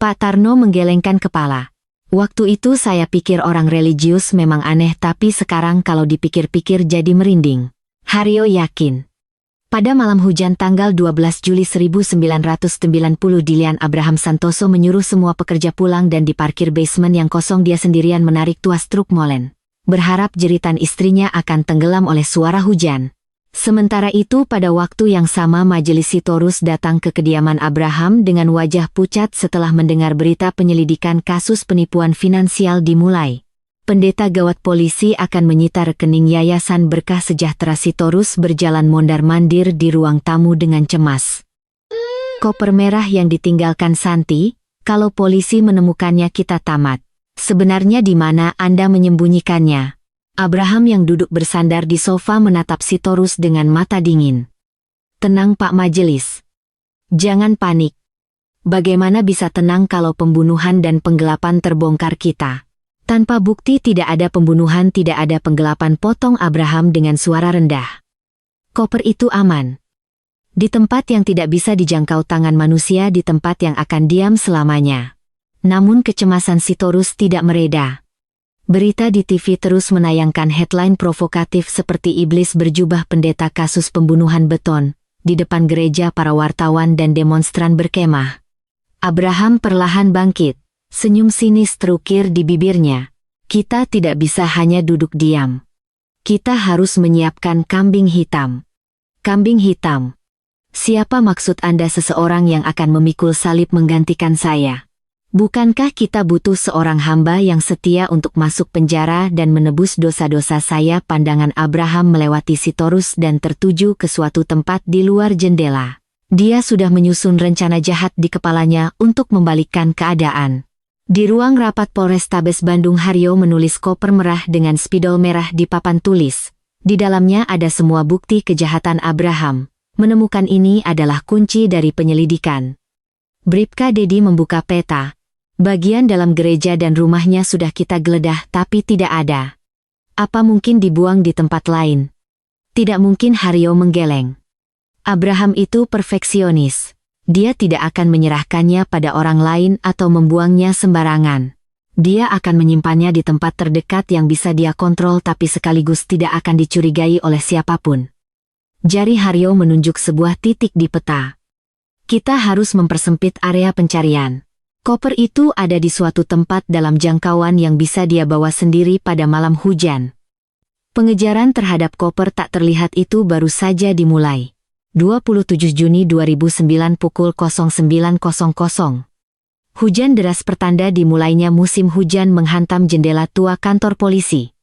Pak Tarno menggelengkan kepala. Waktu itu saya pikir orang religius memang aneh tapi sekarang kalau dipikir-pikir jadi merinding. Haryo yakin. Pada malam hujan tanggal 12 Juli 1990 Dilian Abraham Santoso menyuruh semua pekerja pulang dan di parkir basement yang kosong dia sendirian menarik tuas truk molen. Berharap jeritan istrinya akan tenggelam oleh suara hujan. Sementara itu pada waktu yang sama Majelis Sitorus datang ke kediaman Abraham dengan wajah pucat setelah mendengar berita penyelidikan kasus penipuan finansial dimulai. Pendeta gawat polisi akan menyita rekening Yayasan Berkah Sejahtera. Sitorus berjalan mondar-mandir di ruang tamu dengan cemas. Koper merah yang ditinggalkan Santi, kalau polisi menemukannya kita tamat. Sebenarnya di mana Anda menyembunyikannya? Abraham yang duduk bersandar di sofa menatap Sitorus dengan mata dingin. Tenang Pak Majelis. Jangan panik. Bagaimana bisa tenang kalau pembunuhan dan penggelapan terbongkar kita? Tanpa bukti tidak ada pembunuhan, tidak ada penggelapan, potong Abraham dengan suara rendah. Koper itu aman. Di tempat yang tidak bisa dijangkau tangan manusia, di tempat yang akan diam selamanya. Namun kecemasan Sitorus tidak mereda. Berita di TV terus menayangkan headline provokatif seperti iblis berjubah, pendeta kasus pembunuhan beton. Di depan gereja para wartawan dan demonstran berkemah. Abraham perlahan bangkit. Senyum sinis terukir di bibirnya. Kita tidak bisa hanya duduk diam. Kita harus menyiapkan kambing hitam. Kambing hitam. Siapa maksud Anda? Seseorang yang akan memikul salib menggantikan saya. Bukankah kita butuh seorang hamba yang setia untuk masuk penjara dan menebus dosa-dosa saya? Pandangan Abraham melewati Sitorus dan tertuju ke suatu tempat di luar jendela. Dia sudah menyusun rencana jahat di kepalanya untuk membalikkan keadaan. Di ruang rapat Polrestabes Bandung, Haryo menulis koper merah dengan spidol merah di papan tulis. Di dalamnya ada semua bukti kejahatan Abraham. Menemukan ini adalah kunci dari penyelidikan. Bribka Dedi membuka peta. Bagian dalam gereja dan rumahnya sudah kita geledah tapi tidak ada. Apa mungkin dibuang di tempat lain? Tidak mungkin, Haryo menggeleng. Abraham itu perfeksionis. Dia tidak akan menyerahkannya pada orang lain atau membuangnya sembarangan. Dia akan menyimpannya di tempat terdekat yang bisa dia kontrol tapi sekaligus tidak akan dicurigai oleh siapapun. Jari Haryo menunjuk sebuah titik di peta. Kita harus mempersempit area pencarian. Koper itu ada di suatu tempat dalam jangkauan yang bisa dia bawa sendiri pada malam hujan. Pengejaran terhadap koper tak terlihat itu baru saja dimulai. 27 Juni 2009 pukul 09.00. Hujan deras pertanda dimulainya musim hujan menghantam jendela tua kantor polisi.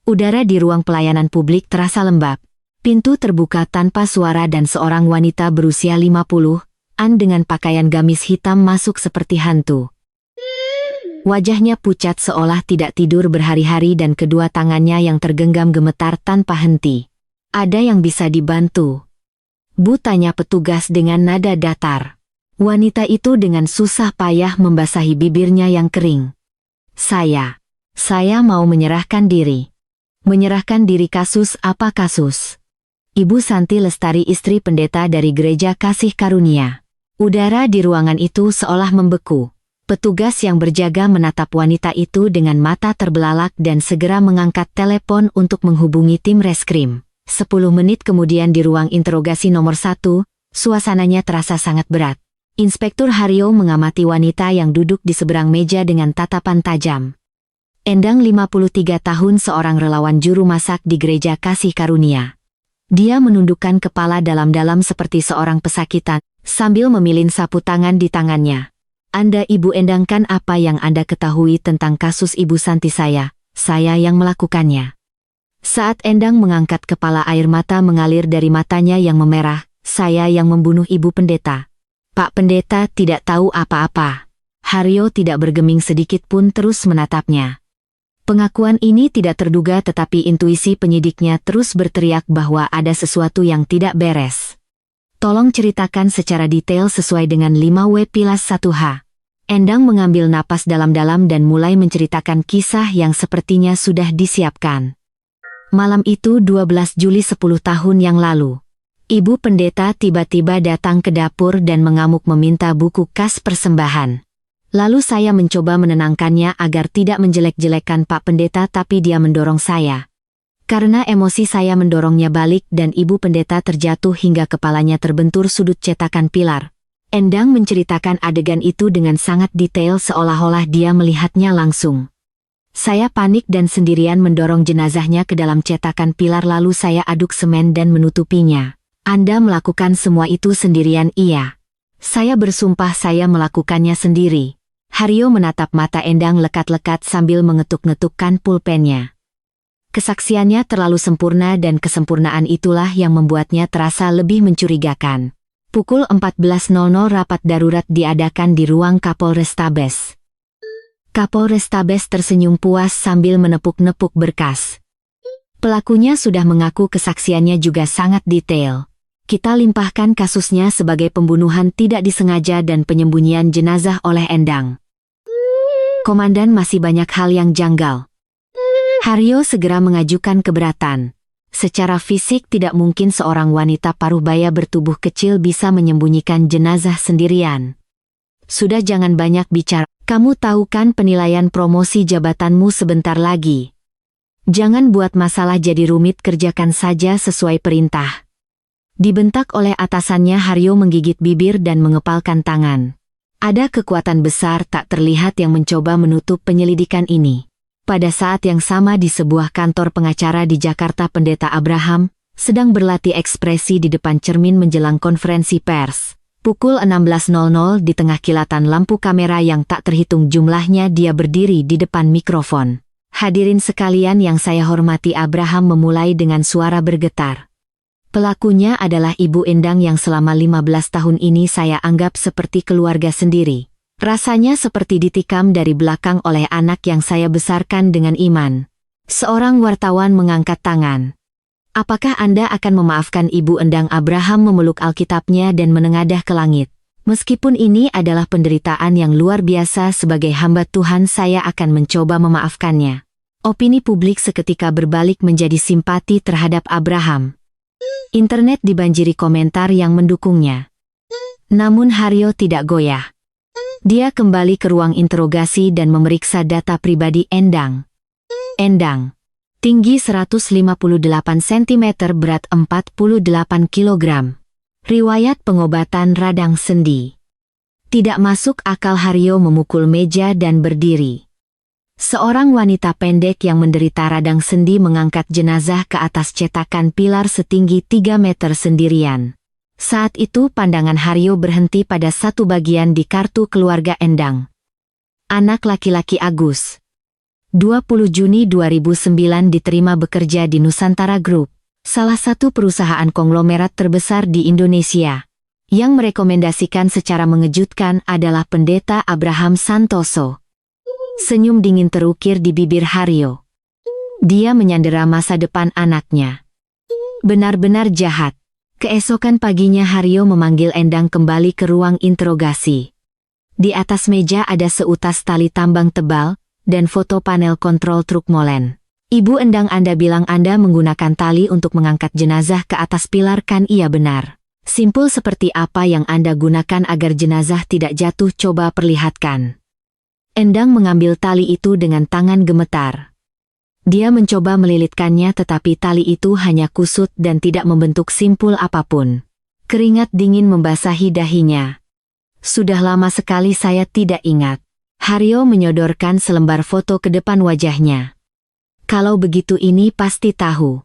Udara di ruang pelayanan publik terasa lembab. Pintu terbuka tanpa suara dan seorang wanita berusia 50-an dengan pakaian gamis hitam masuk seperti hantu. Wajahnya pucat seolah tidak tidur berhari-hari dan kedua tangannya yang tergenggam gemetar tanpa henti. Ada yang bisa dibantu? Bu, tanya petugas dengan nada datar. Wanita itu dengan susah payah membasahi bibirnya yang kering. Saya mau menyerahkan diri. Menyerahkan diri? Kasus apa? Kasus Ibu Santi Lestari, istri pendeta dari Gereja Kasih Karunia. Udara di ruangan itu seolah membeku. Petugas yang berjaga menatap wanita itu dengan mata terbelalak dan segera mengangkat telepon untuk menghubungi tim reskrim. 10 menit kemudian di ruang interogasi nomor 1, suasananya terasa sangat berat. Inspektur Haryo mengamati wanita yang duduk di seberang meja dengan tatapan tajam. Endang, 53 tahun, seorang relawan juru masak di Gereja Kasih Karunia. Dia menundukkan kepala dalam-dalam seperti seorang pesakitan, sambil memilin sapu tangan di tangannya. Anda Ibu Endang, kan apa yang Anda ketahui tentang kasus Ibu Santi? Saya yang melakukannya. Saat Endang mengangkat kepala, air mata mengalir dari matanya yang memerah. Saya yang membunuh Ibu Pendeta. Pak Pendeta tidak tahu apa-apa. Haryo tidak bergeming sedikit pun, terus menatapnya. Pengakuan ini tidak terduga, tetapi intuisi penyidiknya terus berteriak bahwa ada sesuatu yang tidak beres. Tolong ceritakan secara detail sesuai dengan 5W Pilas 1H. Endang mengambil napas dalam-dalam dan mulai menceritakan kisah yang sepertinya sudah disiapkan. Malam itu 12 Juli 10 tahun yang lalu. Ibu Pendeta tiba-tiba datang ke dapur dan mengamuk meminta buku kas persembahan. Lalu saya mencoba menenangkannya agar tidak menjelek-jelekan Pak Pendeta, tapi dia mendorong saya. Karena emosi saya mendorongnya balik dan Ibu Pendeta terjatuh hingga kepalanya terbentur sudut cetakan pilar. Endang menceritakan adegan itu dengan sangat detail seolah-olah dia melihatnya langsung. Saya panik dan sendirian mendorong jenazahnya ke dalam cetakan pilar, lalu saya aduk semen dan menutupinya. Anda melakukan semua itu sendirian? Iya. Saya bersumpah saya melakukannya sendiri. Haryo menatap mata Endang lekat-lekat sambil mengetuk-ngetukkan pulpennya. Kesaksiannya terlalu sempurna dan kesempurnaan itulah yang membuatnya terasa lebih mencurigakan. Pukul 14.00 rapat darurat diadakan di ruang Kapolrestabes. Kapolrestabes tersenyum puas sambil menepuk-nepuk berkas. Pelakunya sudah mengaku, kesaksiannya juga sangat detail. Kita limpahkan kasusnya sebagai pembunuhan tidak disengaja dan penyembunyian jenazah oleh Endang. Komandan, masih banyak hal yang janggal. Haryo segera mengajukan keberatan. Secara fisik tidak mungkin seorang wanita parubaya bertubuh kecil bisa menyembunyikan jenazah sendirian. Sudah, jangan banyak bicara. Kamu tahu kan penilaian promosi jabatanmu sebentar lagi. Jangan buat masalah jadi rumit, kerjakan saja sesuai perintah. Dibentak oleh atasannya, Haryo menggigit bibir dan mengepalkan tangan. Ada kekuatan besar tak terlihat yang mencoba menutup penyelidikan ini. Pada saat yang sama di sebuah kantor pengacara di Jakarta, Pendeta Abraham sedang berlatih ekspresi di depan cermin menjelang konferensi pers. Pukul 16.00 di tengah kilatan lampu kamera yang tak terhitung jumlahnya, dia berdiri di depan mikrofon. Hadirin sekalian yang saya hormati, Abraham memulai dengan suara bergetar. Pelakunya adalah Ibu Endang yang selama 15 tahun ini saya anggap seperti keluarga sendiri. Rasanya seperti ditikam dari belakang oleh anak yang saya besarkan dengan iman. Seorang wartawan mengangkat tangan. Apakah Anda akan memaafkan Ibu Endang? Abraham memeluk Alkitabnya dan menengadah ke langit. Meskipun ini adalah penderitaan yang luar biasa, sebagai hamba Tuhan saya akan mencoba memaafkannya. Opini publik seketika berbalik menjadi simpati terhadap Abraham. Internet dibanjiri komentar yang mendukungnya. Namun Haryo tidak goyah. Dia kembali ke ruang interogasi dan memeriksa data pribadi Endang. Endang, tinggi 158 cm, berat 48 kg. Riwayat pengobatan radang sendi. Tidak masuk akal. Haryo memukul meja dan berdiri. Seorang wanita pendek yang menderita radang sendi mengangkat jenazah ke atas cetakan pilar setinggi 3 meter sendirian. Saat itu pandangan Haryo berhenti pada satu bagian di kartu keluarga Endang. Anak laki-laki Agus. 20 Juni 2009 diterima bekerja di Nusantara Group, salah satu perusahaan konglomerat terbesar di Indonesia. Yang merekomendasikan secara mengejutkan adalah Pendeta Abraham Santoso. Senyum dingin terukir di bibir Haryo. Dia menyandera masa depan anaknya. Benar-benar jahat. Keesokan paginya Haryo memanggil Endang kembali ke ruang interogasi. Di atas meja ada seutas tali tambang tebal dan foto panel kontrol truk molen. Ibu Endang, Anda bilang Anda menggunakan tali untuk mengangkat jenazah ke atas pilar, kan? Iya benar. Simpul seperti apa yang Anda gunakan agar jenazah tidak jatuh? Coba perlihatkan. Endang mengambil tali itu dengan tangan gemetar. Dia mencoba melilitkannya, tetapi tali itu hanya kusut dan tidak membentuk simpul apapun. Keringat dingin membasahi dahinya. Sudah lama sekali saya tidak ingat. Haryo menyodorkan selembar foto ke depan wajahnya. Kalau begitu ini pasti tahu.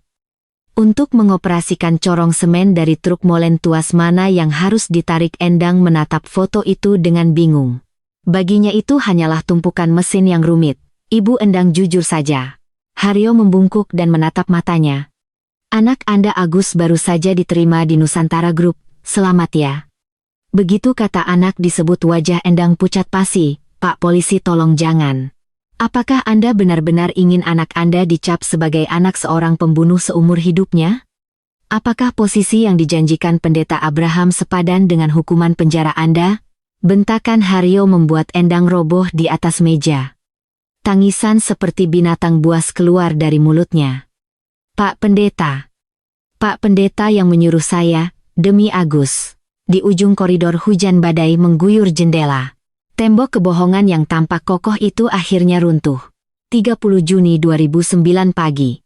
Untuk mengoperasikan corong semen dari truk molen tuas mana yang harus ditarik? Endang menatap foto itu dengan bingung. Baginya itu hanyalah tumpukan mesin yang rumit. Ibu Endang, jujur saja. Haryo membungkuk dan menatap matanya. Anak Anda Agus baru saja diterima di Nusantara Group. Selamat ya. Begitu kata anak disebut, wajah Endang pucat pasi. Pak polisi, tolong jangan. Apakah Anda benar-benar ingin anak Anda dicap sebagai anak seorang pembunuh seumur hidupnya? Apakah posisi yang dijanjikan Pendeta Abraham sepadan dengan hukuman penjara Anda? Bentakan Haryo membuat Endang roboh di atas meja. Tangisan seperti binatang buas keluar dari mulutnya. Pak Pendeta. Pak Pendeta yang menyuruh saya, demi Agus. Di ujung koridor hujan badai mengguyur jendela. Tembok kebohongan yang tampak kokoh itu akhirnya runtuh. 30 Juni 2009 pagi.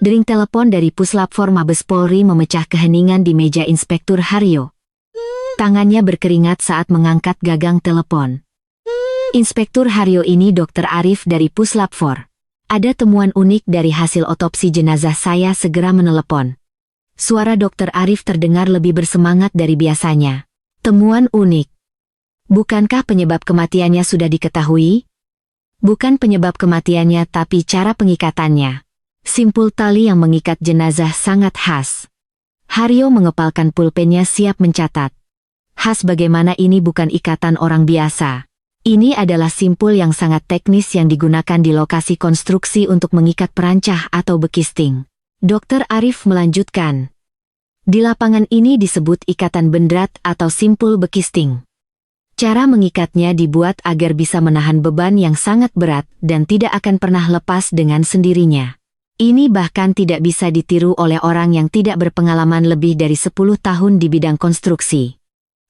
Dering telepon dari Puslap For Mabes Polri memecah keheningan di meja Inspektur Haryo. Tangannya berkeringat saat mengangkat gagang telepon. Inspektur Haryo, ini Dr. Arif dari Puslap For. Ada temuan unik dari hasil otopsi jenazah. Saya segera menelepon. Suara Dr. Arif terdengar lebih bersemangat dari biasanya. Temuan unik. Bukankah penyebab kematiannya sudah diketahui? Bukan penyebab kematiannya, tapi cara pengikatannya. Simpul tali yang mengikat jenazah sangat khas. Haryo mengepalkan pulpennya siap mencatat. Khas bagaimana? Ini bukan ikatan orang biasa. Ini adalah simpul yang sangat teknis yang digunakan di lokasi konstruksi untuk mengikat perancah atau bekisting. Dr. Arif melanjutkan. Di lapangan ini disebut ikatan bendrat atau simpul bekisting. Cara mengikatnya dibuat agar bisa menahan beban yang sangat berat dan tidak akan pernah lepas dengan sendirinya. Ini bahkan tidak bisa ditiru oleh orang yang tidak berpengalaman lebih dari 10 tahun di bidang konstruksi.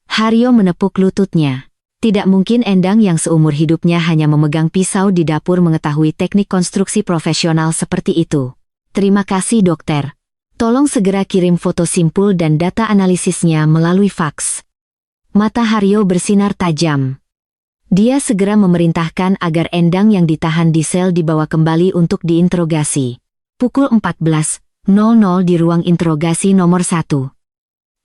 Haryo menepuk lututnya. Tidak mungkin Endang yang seumur hidupnya hanya memegang pisau di dapur mengetahui teknik konstruksi profesional seperti itu. Terima kasih dokter. Tolong segera kirim foto simpul dan data analisisnya melalui faks. Mata Haryo bersinar tajam. Dia segera memerintahkan agar Endang yang ditahan di sel dibawa kembali untuk diinterogasi. Pukul 14.00 di ruang interogasi nomor 1.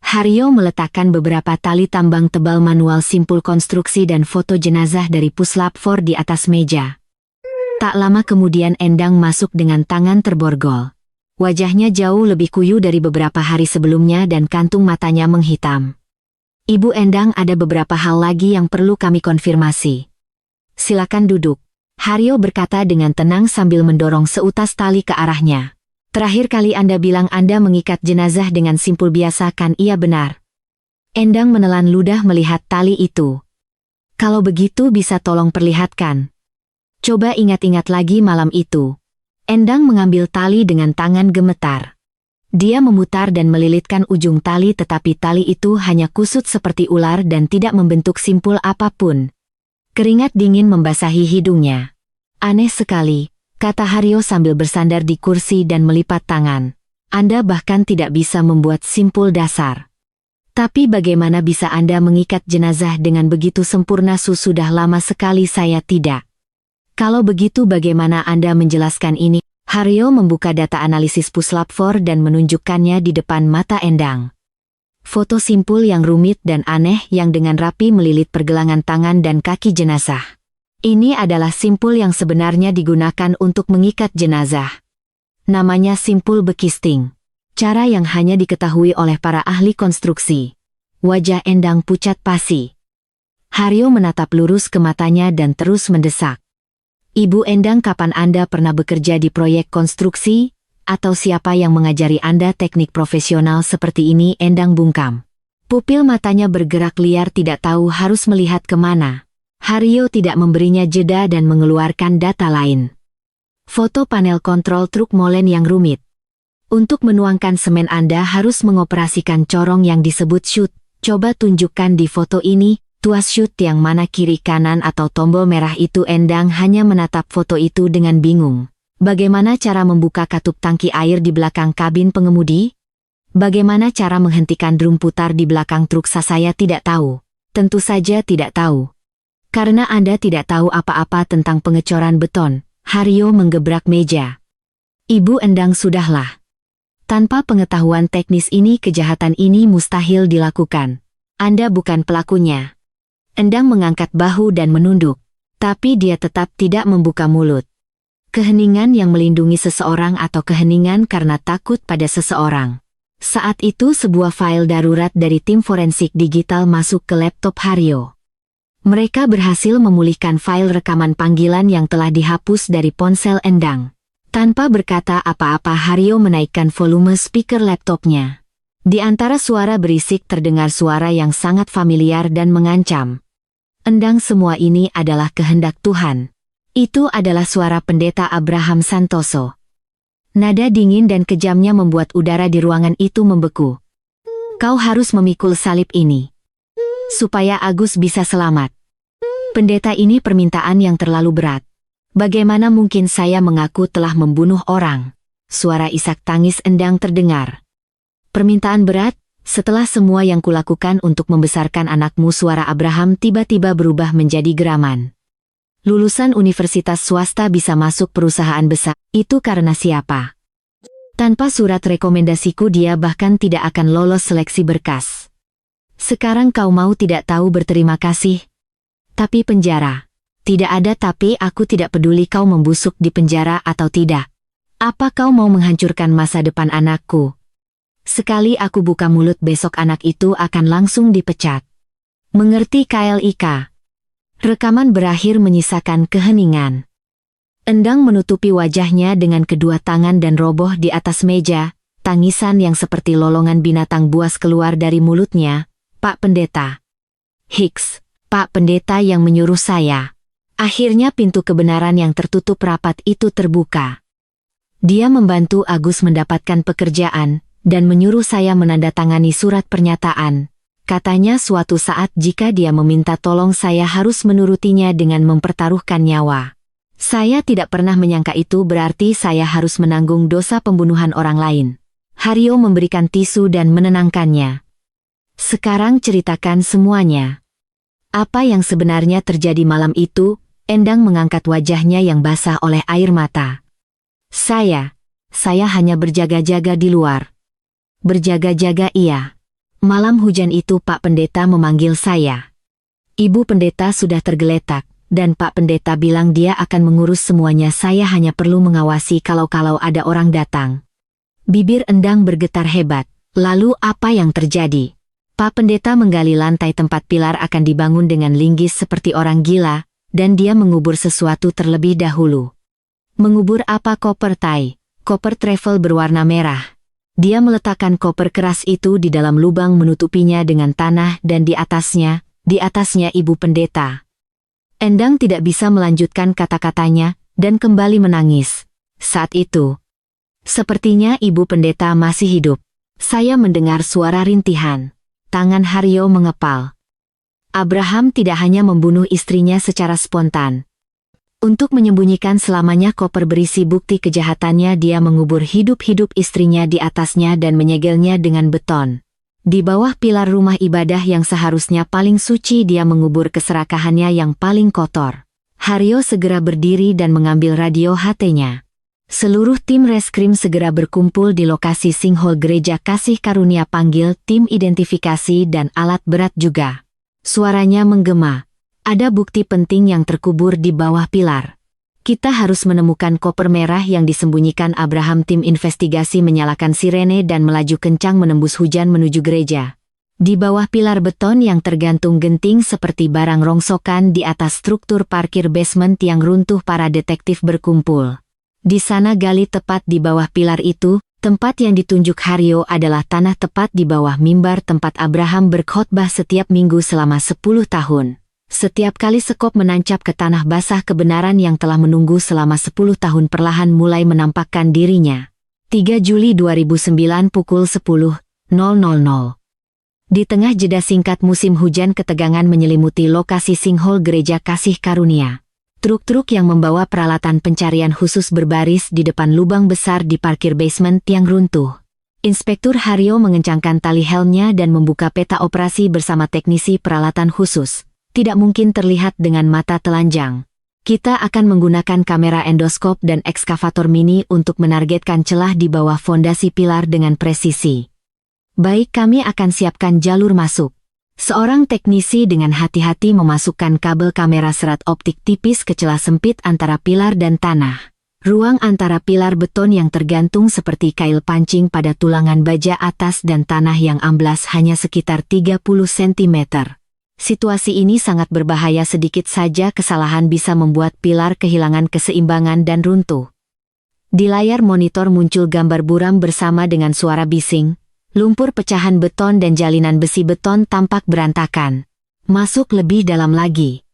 Haryo meletakkan beberapa tali tambang tebal manual simpul konstruksi dan foto jenazah dari puslap 4 di atas meja. Tak lama kemudian Endang masuk dengan tangan terborgol. Wajahnya jauh lebih kuyu dari beberapa hari sebelumnya dan kantung matanya menghitam. Ibu Endang, ada beberapa hal lagi yang perlu kami konfirmasi. Silakan duduk. Haryo berkata dengan tenang sambil mendorong seutas tali ke arahnya. Terakhir kali Anda bilang Anda mengikat jenazah dengan simpul biasa, kan? Iya benar. Endang menelan ludah melihat tali itu. Kalau begitu bisa tolong perlihatkan. Coba ingat-ingat lagi malam itu. Endang mengambil tali dengan tangan gemetar. Dia memutar dan melilitkan ujung tali, tetapi tali itu hanya kusut seperti ular dan tidak membentuk simpul apapun. Keringat dingin membasahi hidungnya. Aneh sekali, kata Haryo sambil bersandar di kursi dan melipat tangan. Anda bahkan tidak bisa membuat simpul dasar. Tapi bagaimana bisa Anda mengikat jenazah dengan begitu sempurna? Sudah lama sekali saya tidak. Kalau begitu bagaimana Anda menjelaskan ini? Haryo membuka data analisis puslap 4 dan menunjukkannya di depan mata Endang. Foto simpul yang rumit dan aneh yang dengan rapi melilit pergelangan tangan dan kaki jenazah. Ini adalah simpul yang sebenarnya digunakan untuk mengikat jenazah. Namanya simpul bekisting. Cara yang hanya diketahui oleh para ahli konstruksi. Wajah Endang pucat pasi. Haryo menatap lurus ke matanya dan terus mendesak. Ibu Endang, kapan Anda pernah bekerja di proyek konstruksi? Atau siapa yang mengajari Anda teknik profesional seperti ini? Endang bungkam. Pupil matanya bergerak liar, tidak tahu harus melihat kemana. Haryo tidak memberinya jeda dan mengeluarkan data lain. Foto panel kontrol truk molen yang rumit. Untuk menuangkan semen Anda harus mengoperasikan corong yang disebut chute. Coba tunjukkan di foto ini, tuas chute yang mana, kiri kanan atau tombol merah itu? Endang hanya menatap foto itu dengan bingung. Bagaimana cara membuka katup tangki air di belakang kabin pengemudi? Bagaimana cara menghentikan drum putar di belakang truk? Saya tidak tahu. Tentu saja tidak tahu. Karena Anda tidak tahu apa-apa tentang pengecoran beton. Haryo menggebrak meja. Ibu Endang, sudahlah. Tanpa pengetahuan teknis ini, kejahatan ini mustahil dilakukan. Anda bukan pelakunya. Endang mengangkat bahu dan menunduk. Tapi dia tetap tidak membuka mulut. Keheningan yang melindungi seseorang atau keheningan karena takut pada seseorang. Saat itu sebuah file darurat dari tim forensik digital masuk ke laptop Haryo. Mereka berhasil memulihkan file rekaman panggilan yang telah dihapus dari ponsel Endang. Tanpa berkata apa-apa, Haryo menaikkan volume speaker laptopnya. Di antara suara berisik terdengar suara yang sangat familiar dan mengancam. Endang, semua ini adalah kehendak Tuhan. Itu adalah suara Pendeta Abraham Santoso. Nada dingin dan kejamnya membuat udara di ruangan itu membeku. Kau harus memikul salib ini. Supaya Agus bisa selamat. Pendeta, ini permintaan yang terlalu berat. Bagaimana mungkin saya mengaku telah membunuh orang? Suara isak tangis Endang terdengar. Permintaan berat? Setelah semua yang kulakukan untuk membesarkan anakmu? Suara Abraham tiba-tiba berubah menjadi geraman. Lulusan universitas swasta bisa masuk perusahaan besar, itu karena siapa? Tanpa surat rekomendasiku dia bahkan tidak akan lolos seleksi berkas. Sekarang kau mau tidak tahu berterima kasih? Tapi penjara. Tidak ada tapi, aku tidak peduli kau membusuk di penjara atau tidak. Apa kau mau menghancurkan masa depan anakku? Sekali aku buka mulut besok anak itu akan langsung dipecat. Mengerti KLIK? Rekaman berakhir menyisakan keheningan. Endang menutupi wajahnya dengan kedua tangan dan roboh di atas meja, tangisan yang seperti lolongan binatang buas keluar dari mulutnya. Pak Pendeta. Hicks. Pak Pendeta yang menyuruh saya. Akhirnya pintu kebenaran yang tertutup rapat itu terbuka. Dia membantu Agus mendapatkan pekerjaan, dan menyuruh saya menandatangani surat pernyataan. Katanya suatu saat jika dia meminta tolong saya harus menurutinya dengan mempertaruhkan nyawa. Saya tidak pernah menyangka itu berarti saya harus menanggung dosa pembunuhan orang lain. Haryo memberikan tisu dan menenangkannya. Sekarang ceritakan semuanya. Apa yang sebenarnya terjadi malam itu? Endang mengangkat wajahnya yang basah oleh air mata. Saya hanya berjaga-jaga di luar. Berjaga-jaga iya. Malam hujan itu Pak Pendeta memanggil saya. Ibu Pendeta sudah tergeletak, dan Pak Pendeta bilang dia akan mengurus semuanya, saya hanya perlu mengawasi kalau ada orang datang. Bibir Endang bergetar hebat. Lalu apa yang terjadi? Pak Pendeta menggali lantai tempat pilar akan dibangun dengan linggis seperti orang gila, dan dia mengubur sesuatu terlebih dahulu. Mengubur apa? Koper tai. Koper travel berwarna merah. Dia meletakkan koper keras itu di dalam lubang menutupinya dengan tanah dan di atasnya Ibu Pendeta. Endang tidak bisa melanjutkan kata-katanya, dan kembali menangis. Saat itu, sepertinya Ibu Pendeta masih hidup. Saya mendengar suara rintihan. Tangan Haryo mengepal. Abraham tidak hanya membunuh istrinya secara spontan. Untuk menyembunyikan selamanya koper berisi bukti kejahatannya, dia mengubur hidup-hidup istrinya di atasnya dan menyegelnya dengan beton. Di bawah pilar rumah ibadah yang seharusnya paling suci, dia mengubur keserakahannya yang paling kotor. Haryo segera berdiri dan mengambil radio HT-nya. Seluruh tim reskrim segera berkumpul di lokasi sinkhole Gereja Kasih Karunia. Panggil tim identifikasi dan alat berat juga. Suaranya menggema. Ada bukti penting yang terkubur di bawah pilar. Kita harus menemukan koper merah yang disembunyikan Abraham. Tim investigasi menyalakan sirene dan melaju kencang menembus hujan menuju gereja. Di bawah pilar beton yang tergantung genting seperti barang rongsokan di atas struktur parkir basement yang runtuh, para detektif berkumpul. Di sana gali tepat di bawah pilar itu, tempat yang ditunjuk Haryo adalah tanah tepat di bawah mimbar tempat Abraham berkhotbah setiap minggu selama 10 tahun. Setiap kali sekop menancap ke tanah basah, kebenaran yang telah menunggu selama 10 tahun perlahan mulai menampakkan dirinya. 3 Juli 2009 pukul 10.00. Di tengah jeda singkat musim hujan, ketegangan menyelimuti lokasi sinkhole Gereja Kasih Karunia. Truk-truk yang membawa peralatan pencarian khusus berbaris di depan lubang besar di parkir basement yang runtuh. Inspektur Haryo mengencangkan tali helmnya dan membuka peta operasi bersama teknisi peralatan khusus. Tidak mungkin terlihat dengan mata telanjang. Kita akan menggunakan kamera endoskop dan ekskavator mini untuk menargetkan celah di bawah fondasi pilar dengan presisi. Baik, kami akan siapkan jalur masuk. Seorang teknisi dengan hati-hati memasukkan kabel kamera serat optik tipis ke celah sempit antara pilar dan tanah. Ruang antara pilar beton yang tergantung seperti kail pancing pada tulangan baja atas dan tanah yang amblas hanya sekitar 30 cm. Situasi ini sangat berbahaya, sedikit saja kesalahan bisa membuat pilar kehilangan keseimbangan dan runtuh. Di layar monitor muncul gambar buram bersama dengan suara bising. Lumpur pecahan beton dan jalinan besi beton tampak berantakan. Masuk lebih dalam lagi.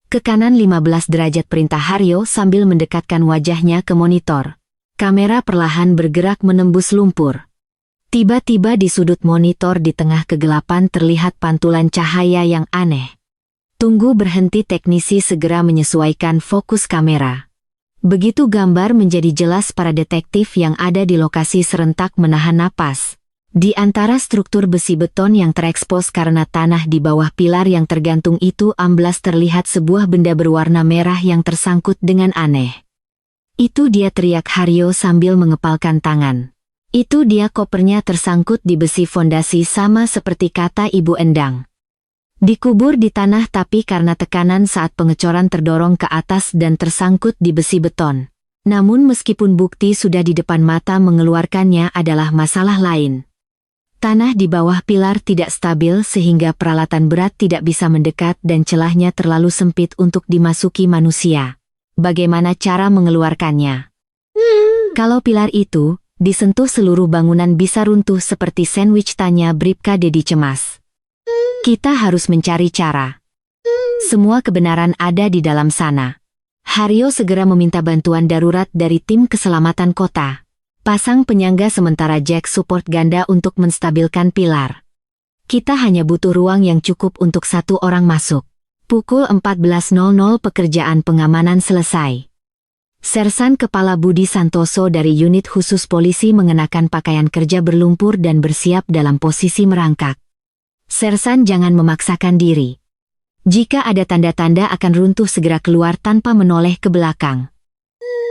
Ke kanan 15 derajat, perintah Haryo sambil mendekatkan wajahnya ke monitor. Kamera perlahan bergerak menembus lumpur. Tiba-tiba di sudut monitor di tengah kegelapan terlihat pantulan cahaya yang aneh. Tunggu, berhenti, teknisi segera menyesuaikan fokus kamera. Begitu gambar menjadi jelas, para detektif yang ada di lokasi serentak menahan napas. Di antara struktur besi beton yang terekspos karena tanah di bawah pilar yang tergantung itu amblas, terlihat sebuah benda berwarna merah yang tersangkut dengan aneh. Itu dia, teriak Haryo sambil mengepalkan tangan. Itu dia, kopernya tersangkut di besi fondasi sama seperti kata Ibu Endang. Dikubur di tanah tapi karena tekanan saat pengecoran terdorong ke atas dan tersangkut di besi beton. Namun meskipun bukti sudah di depan mata, mengeluarkannya adalah masalah lain. Tanah di bawah pilar tidak stabil sehingga peralatan berat tidak bisa mendekat dan celahnya terlalu sempit untuk dimasuki manusia. Bagaimana cara mengeluarkannya? Kalau pilar itu disentuh, seluruh bangunan bisa runtuh seperti sandwich, tanya Bribka Dedi cemas. Kita harus mencari cara. Semua kebenaran ada di dalam sana. Haryo segera meminta bantuan darurat dari tim keselamatan kota. Pasang penyangga sementara Jack support ganda untuk menstabilkan pilar. Kita hanya butuh ruang yang cukup untuk satu orang masuk. Pukul 14.00 pekerjaan pengamanan selesai. Sersan Kepala Budi Santoso dari unit khusus polisi mengenakan pakaian kerja berlumpur dan bersiap dalam posisi merangkak. Sersan jangan memaksakan diri. Jika ada tanda-tanda akan runtuh segera keluar tanpa menoleh ke belakang.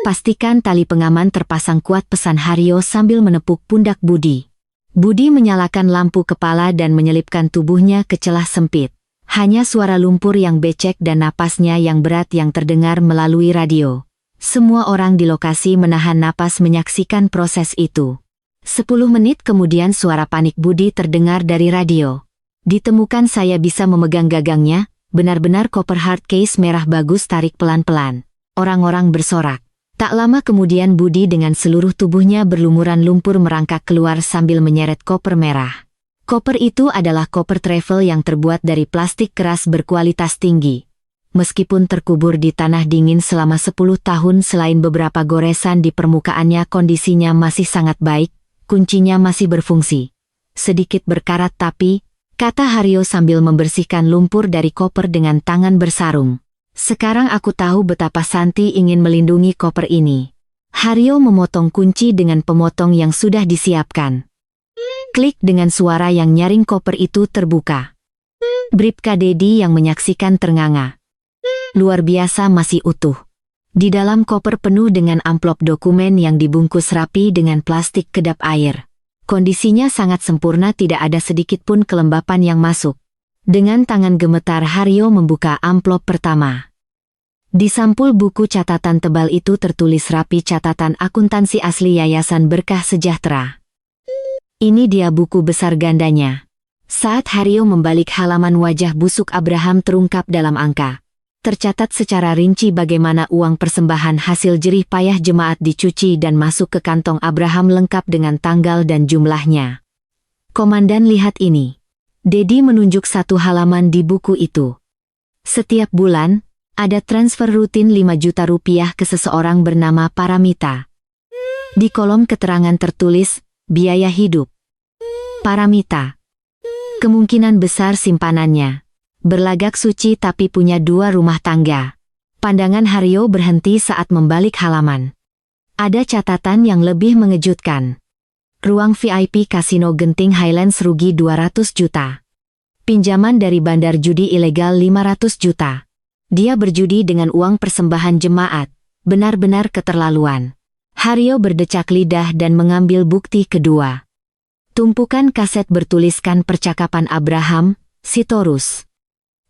Pastikan tali pengaman terpasang kuat, pesan Haryo sambil menepuk pundak Budi. Budi menyalakan lampu kepala dan menyelipkan tubuhnya ke celah sempit. Hanya suara lumpur yang becek dan napasnya yang berat yang terdengar melalui radio. Semua orang di lokasi menahan napas menyaksikan proses itu. 10 menit kemudian suara panik Budi terdengar dari radio. Ditemukan, saya bisa memegang gagangnya. Benar-benar koper hard case merah bagus, tarik pelan-pelan. Orang-orang bersorak. Tak lama kemudian Budi dengan seluruh tubuhnya berlumuran lumpur merangkak keluar sambil menyeret koper merah. Koper itu adalah koper travel yang terbuat dari plastik keras berkualitas tinggi. Meskipun terkubur di tanah dingin selama 10 tahun, selain beberapa goresan di permukaannya, kondisinya masih sangat baik, kuncinya masih berfungsi. Sedikit berkarat tapi, kata Haryo sambil membersihkan lumpur dari koper dengan tangan bersarung. Sekarang aku tahu betapa Santi ingin melindungi koper ini. Haryo memotong kunci dengan pemotong yang sudah disiapkan. Klik, dengan suara yang nyaring koper itu terbuka. Bribka Dedi yang menyaksikan ternganga. Luar biasa, masih utuh. Di dalam koper penuh dengan amplop dokumen yang dibungkus rapi dengan plastik kedap air. Kondisinya sangat sempurna, tidak ada sedikit pun kelembapan yang masuk. Dengan tangan gemetar Haryo membuka amplop pertama. Di sampul buku catatan tebal itu tertulis rapi catatan akuntansi asli Yayasan Berkah Sejahtera. Ini dia buku besar gandanya. Saat Haryo membalik halaman, wajah busuk Abraham terungkap dalam angka. Tercatat secara rinci bagaimana uang persembahan hasil jerih payah jemaat dicuci dan masuk ke kantong Abraham lengkap dengan tanggal dan jumlahnya. Komandan, lihat ini. Dedi menunjuk satu halaman di buku itu. Setiap bulan, ada transfer rutin 5 juta rupiah ke seseorang bernama Paramita. Di kolom keterangan tertulis, biaya hidup. Paramita. Kemungkinan besar simpanannya berlagak suci tapi punya 2 rumah tangga. Pandangan Haryo berhenti saat membalik halaman. Ada catatan yang lebih mengejutkan. Ruang VIP Kasino Genting Highlands rugi 200 juta. Pinjaman dari bandar judi ilegal 500 juta. Dia berjudi dengan uang persembahan jemaat. Benar-benar keterlaluan. Haryo berdecak lidah dan mengambil bukti kedua. Tumpukan kaset bertuliskan percakapan Abraham, Sitorus.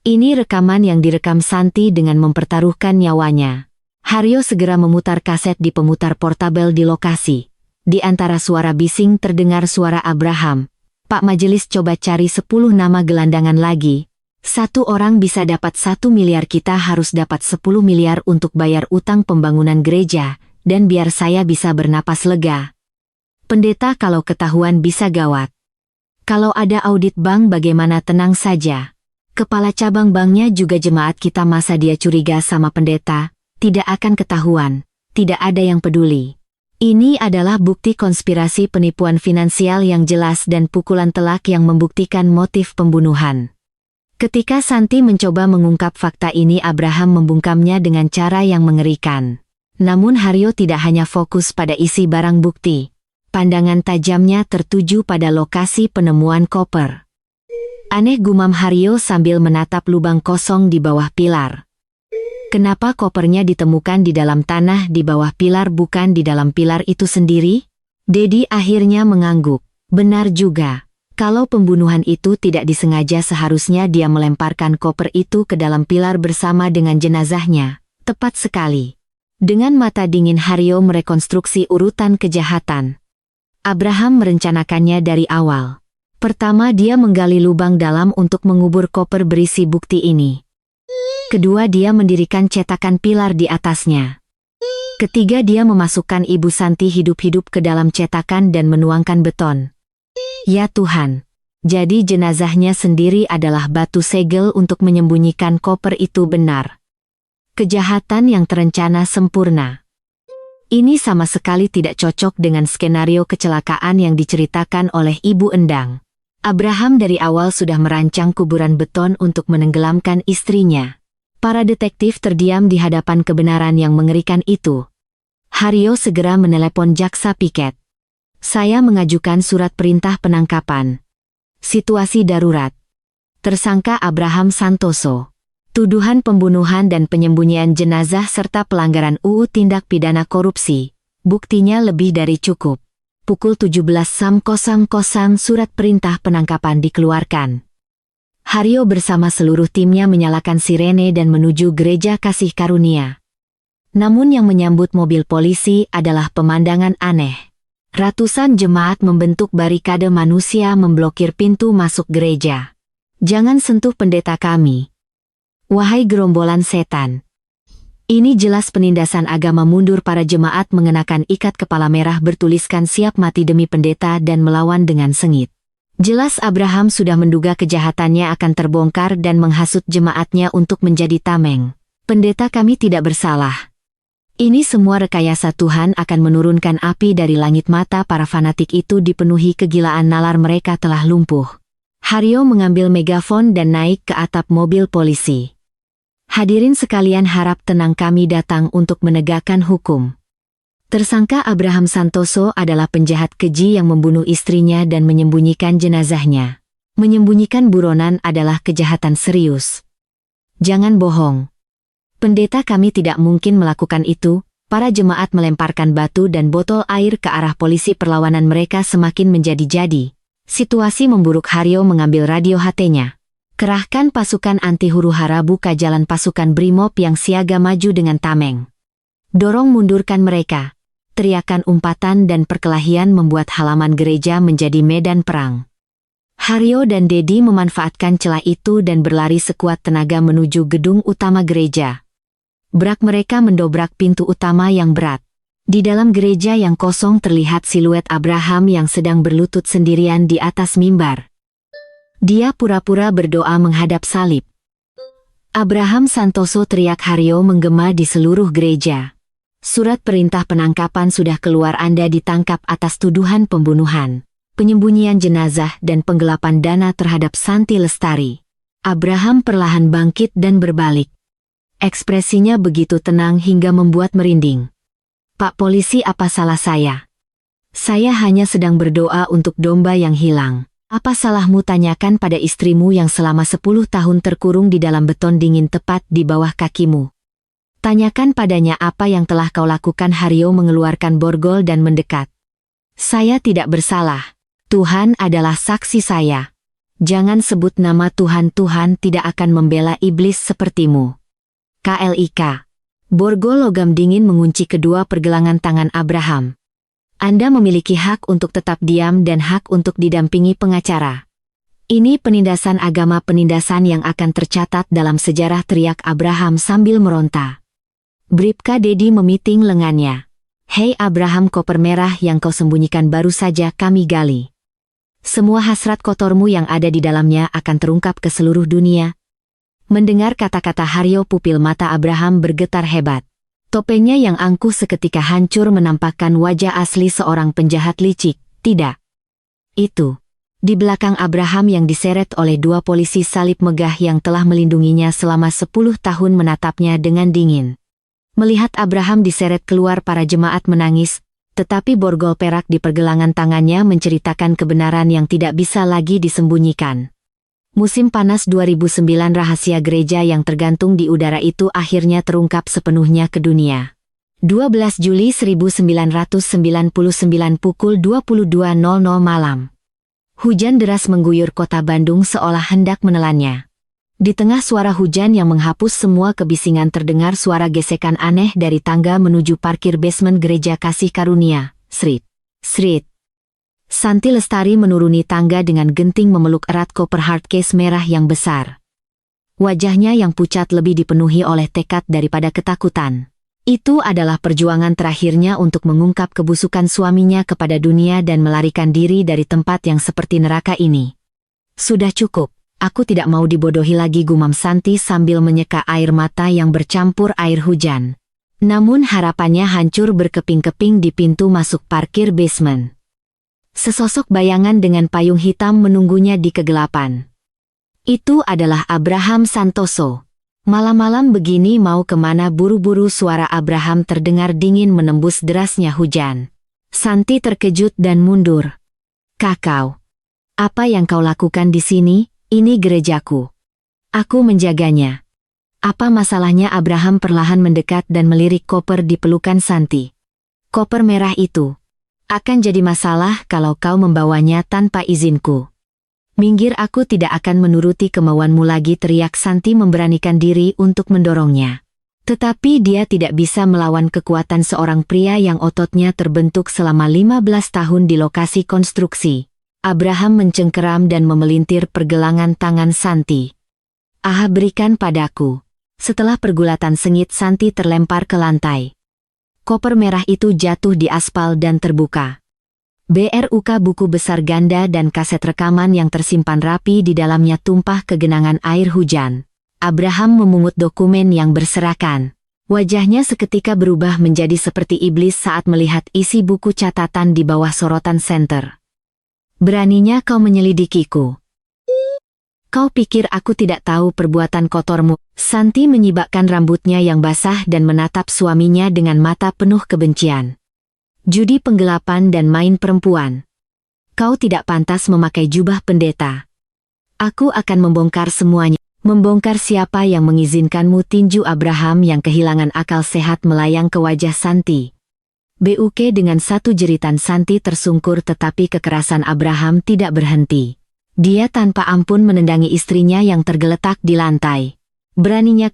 Ini rekaman yang direkam Santi dengan mempertaruhkan nyawanya. Haryo segera memutar kaset di pemutar portabel di lokasi. Di antara suara bising terdengar suara Abraham. Pak Majelis, coba cari 10 nama gelandangan lagi. 1 orang bisa dapat 1 miliar, kita harus dapat 10 miliar untuk bayar utang pembangunan gereja, dan biar saya bisa bernapas lega. Pendeta, kalau ketahuan bisa gawat. Kalau ada audit bank bagaimana? Tenang saja. Kepala cabang banknya juga jemaat kita, masa dia curiga sama pendeta? Tidak akan ketahuan, tidak ada yang peduli. Ini adalah bukti konspirasi penipuan finansial yang jelas dan pukulan telak yang membuktikan motif pembunuhan. Ketika Santi mencoba mengungkap fakta ini, Abraham membungkamnya dengan cara yang mengerikan. Namun Haryo tidak hanya fokus pada isi barang bukti. Pandangan tajamnya tertuju pada lokasi penemuan koper. Aneh, gumam Haryo sambil menatap lubang kosong di bawah pilar. Kenapa kopernya ditemukan di dalam tanah di bawah pilar, bukan di dalam pilar itu sendiri? Dedi akhirnya mengangguk. Benar juga. Kalau pembunuhan itu tidak disengaja, seharusnya dia melemparkan koper itu ke dalam pilar bersama dengan jenazahnya. Tepat sekali. Dengan mata dingin Haryo merekonstruksi urutan kejahatan. Abraham merencanakannya dari awal. Pertama, dia menggali lubang dalam untuk mengubur koper berisi bukti ini. Kedua, dia mendirikan cetakan pilar di atasnya. Ketiga, dia memasukkan Ibu Santi hidup-hidup ke dalam cetakan dan menuangkan beton. Ya Tuhan, Jadi jenazahnya sendiri adalah batu segel untuk menyembunyikan koper itu benar. Kejahatan yang terencana sempurna. Ini sama sekali tidak cocok dengan skenario kecelakaan yang diceritakan oleh Ibu Endang. Abraham dari awal sudah merancang kuburan beton untuk menenggelamkan istrinya. Para detektif terdiam di hadapan kebenaran yang mengerikan itu. Haryo segera menelepon jaksa piket. Saya mengajukan surat perintah penangkapan. Situasi darurat. Tersangka Abraham Santoso. Tuduhan pembunuhan dan penyembunyian jenazah serta pelanggaran UU Tindak Pidana Korupsi. Buktinya lebih dari cukup. Pukul 17.00 surat perintah penangkapan dikeluarkan. Haryo bersama seluruh timnya menyalakan sirene dan menuju Gereja Kasih Karunia. Namun yang menyambut mobil polisi adalah pemandangan aneh. Ratusan jemaat membentuk barikade manusia memblokir pintu masuk gereja. Jangan sentuh pendeta kami. Wahai gerombolan setan. Ini jelas penindasan agama mundur. Para jemaat mengenakan ikat kepala merah bertuliskan siap mati demi pendeta dan melawan dengan sengit. Jelas Abraham sudah menduga kejahatannya akan terbongkar dan menghasut jemaatnya untuk menjadi tameng. Pendeta kami tidak bersalah. Ini semua rekayasa Tuhan akan menurunkan api dari langit. Mata para fanatik itu dipenuhi kegilaan, nalar mereka telah lumpuh. Haryo mengambil megafon dan naik ke atap mobil polisi. Hadirin sekalian, harap tenang, kami datang untuk menegakkan hukum. Tersangka Abraham Santoso adalah penjahat keji yang membunuh istrinya dan menyembunyikan jenazahnya. Menyembunyikan buronan adalah kejahatan serius. Jangan bohong. Pendeta kami tidak mungkin melakukan itu. Para jemaat melemparkan batu dan botol air ke arah polisi. Perlawanan mereka semakin menjadi-jadi. Situasi memburuk. Haryo mengambil radio HT-nya. Kerahkan pasukan anti huru-hara, buka jalan pasukan Brimob yang siaga maju dengan tameng. Dorong mundurkan mereka. Teriakan umpatan dan perkelahian membuat halaman gereja menjadi medan perang. Haryo dan Dedi memanfaatkan celah itu dan berlari sekuat tenaga menuju gedung utama gereja. Brak mereka mendobrak pintu utama yang berat. Di dalam gereja yang kosong terlihat siluet Abraham yang sedang berlutut sendirian di atas mimbar. Dia pura-pura berdoa menghadap salib. Abraham Santoso, teriak Haryo menggema di seluruh gereja. Surat perintah penangkapan sudah keluar. Anda ditangkap atas tuduhan pembunuhan, penyembunyian jenazah dan penggelapan dana terhadap Santi Lestari. Abraham perlahan bangkit dan berbalik. Ekspresinya begitu tenang hingga membuat merinding. Pak polisi, apa salah saya? Saya hanya sedang berdoa untuk domba yang hilang. Apa salahmu? Tanyakan pada istrimu yang selama 10 tahun terkurung di dalam beton dingin tepat di bawah kakimu. Tanyakan padanya apa yang telah kau lakukan. Haryo mengeluarkan borgol dan mendekat. Saya tidak bersalah. Tuhan adalah saksi saya. Jangan sebut nama Tuhan. Tuhan tidak akan membela iblis sepertimu. KLIK. Borgol logam dingin mengunci kedua pergelangan tangan Abraham. Anda memiliki hak untuk tetap diam dan hak untuk didampingi pengacara. Ini penindasan agama, penindasan yang akan tercatat dalam sejarah, teriak Abraham sambil meronta. Bribka Dedi memiting lengannya. Hei Abraham, koper merah yang kau sembunyikan baru saja kami gali. Semua hasrat kotormu yang ada di dalamnya akan terungkap ke seluruh dunia. Mendengar kata-kata Haryo, pupil mata Abraham bergetar hebat. Topengnya yang angkuh seketika hancur menampakkan wajah asli seorang penjahat licik. Tidak. Itu. Di belakang Abraham yang diseret oleh 2 polisi salib megah yang telah melindunginya selama 10 tahun menatapnya dengan dingin. Melihat Abraham diseret keluar, para jemaat menangis, tetapi borgol perak di pergelangan tangannya menceritakan kebenaran yang tidak bisa lagi disembunyikan. Musim panas 2009, rahasia gereja yang tergantung di udara itu akhirnya terungkap sepenuhnya ke dunia. 12 Juli 1999 pukul 22.00 malam. Hujan deras mengguyur kota Bandung seolah hendak menelannya. Di tengah suara hujan yang menghapus semua kebisingan terdengar suara gesekan aneh dari tangga menuju parkir basement Gereja Kasih Karunia. Srit. Srit. Santi Lestari menuruni tangga dengan genting memeluk erat koper hardcase merah yang besar. Wajahnya yang pucat lebih dipenuhi oleh tekad daripada ketakutan. Itu adalah perjuangan terakhirnya untuk mengungkap kebusukan suaminya kepada dunia dan melarikan diri dari tempat yang seperti neraka ini. Sudah cukup, aku tidak mau dibodohi lagi, gumam Santi sambil menyeka air mata yang bercampur air hujan. Namun harapannya hancur berkeping-keping di pintu masuk parkir basement. Sesosok bayangan dengan payung hitam menunggunya di kegelapan. Itu adalah Abraham Santoso. Malam-malam begini mau kemana? Buru-buru suara Abraham terdengar dingin menembus derasnya hujan. Santi terkejut dan mundur. Kakau, apa yang kau lakukan di sini? Ini gerejaku. Aku menjaganya. Apa masalahnya? Abraham perlahan mendekat dan melirik koper di pelukan Santi. Koper merah itu akan jadi masalah kalau kau membawanya tanpa izinku. Minggir, aku tidak akan menuruti kemauanmu lagi, teriak Santi memberanikan diri untuk mendorongnya. Tetapi dia tidak bisa melawan kekuatan seorang pria yang ototnya terbentuk selama 15 tahun di lokasi konstruksi. Abraham mencengkeram dan memelintir pergelangan tangan Santi. Ah, berikan padaku. Setelah pergulatan sengit, Santi terlempar ke lantai. Koper merah itu jatuh di aspal dan terbuka. BRUK, buku besar ganda dan kaset rekaman yang tersimpan rapi di dalamnya tumpah ke genangan air hujan. Abraham memungut dokumen yang berserakan. Wajahnya seketika berubah menjadi seperti iblis saat melihat isi buku catatan di bawah sorotan senter. Beraninya kau menyelidikiku. Kau pikir aku tidak tahu perbuatan kotormu? Santi menyibakkan rambutnya yang basah dan menatap suaminya dengan mata penuh kebencian. Judi, penggelapan dan main perempuan. Kau tidak pantas memakai jubah pendeta. Aku akan membongkar semuanya. Membongkar siapa yang mengizinkanmu? Tinju Abraham yang kehilangan akal sehat melayang ke wajah Santi. BUK, dengan satu jeritan Santi tersungkur, tetapi kekerasan Abraham tidak berhenti. Dia tanpa ampun menendangi istrinya yang tergeletak di lantai. Beraninya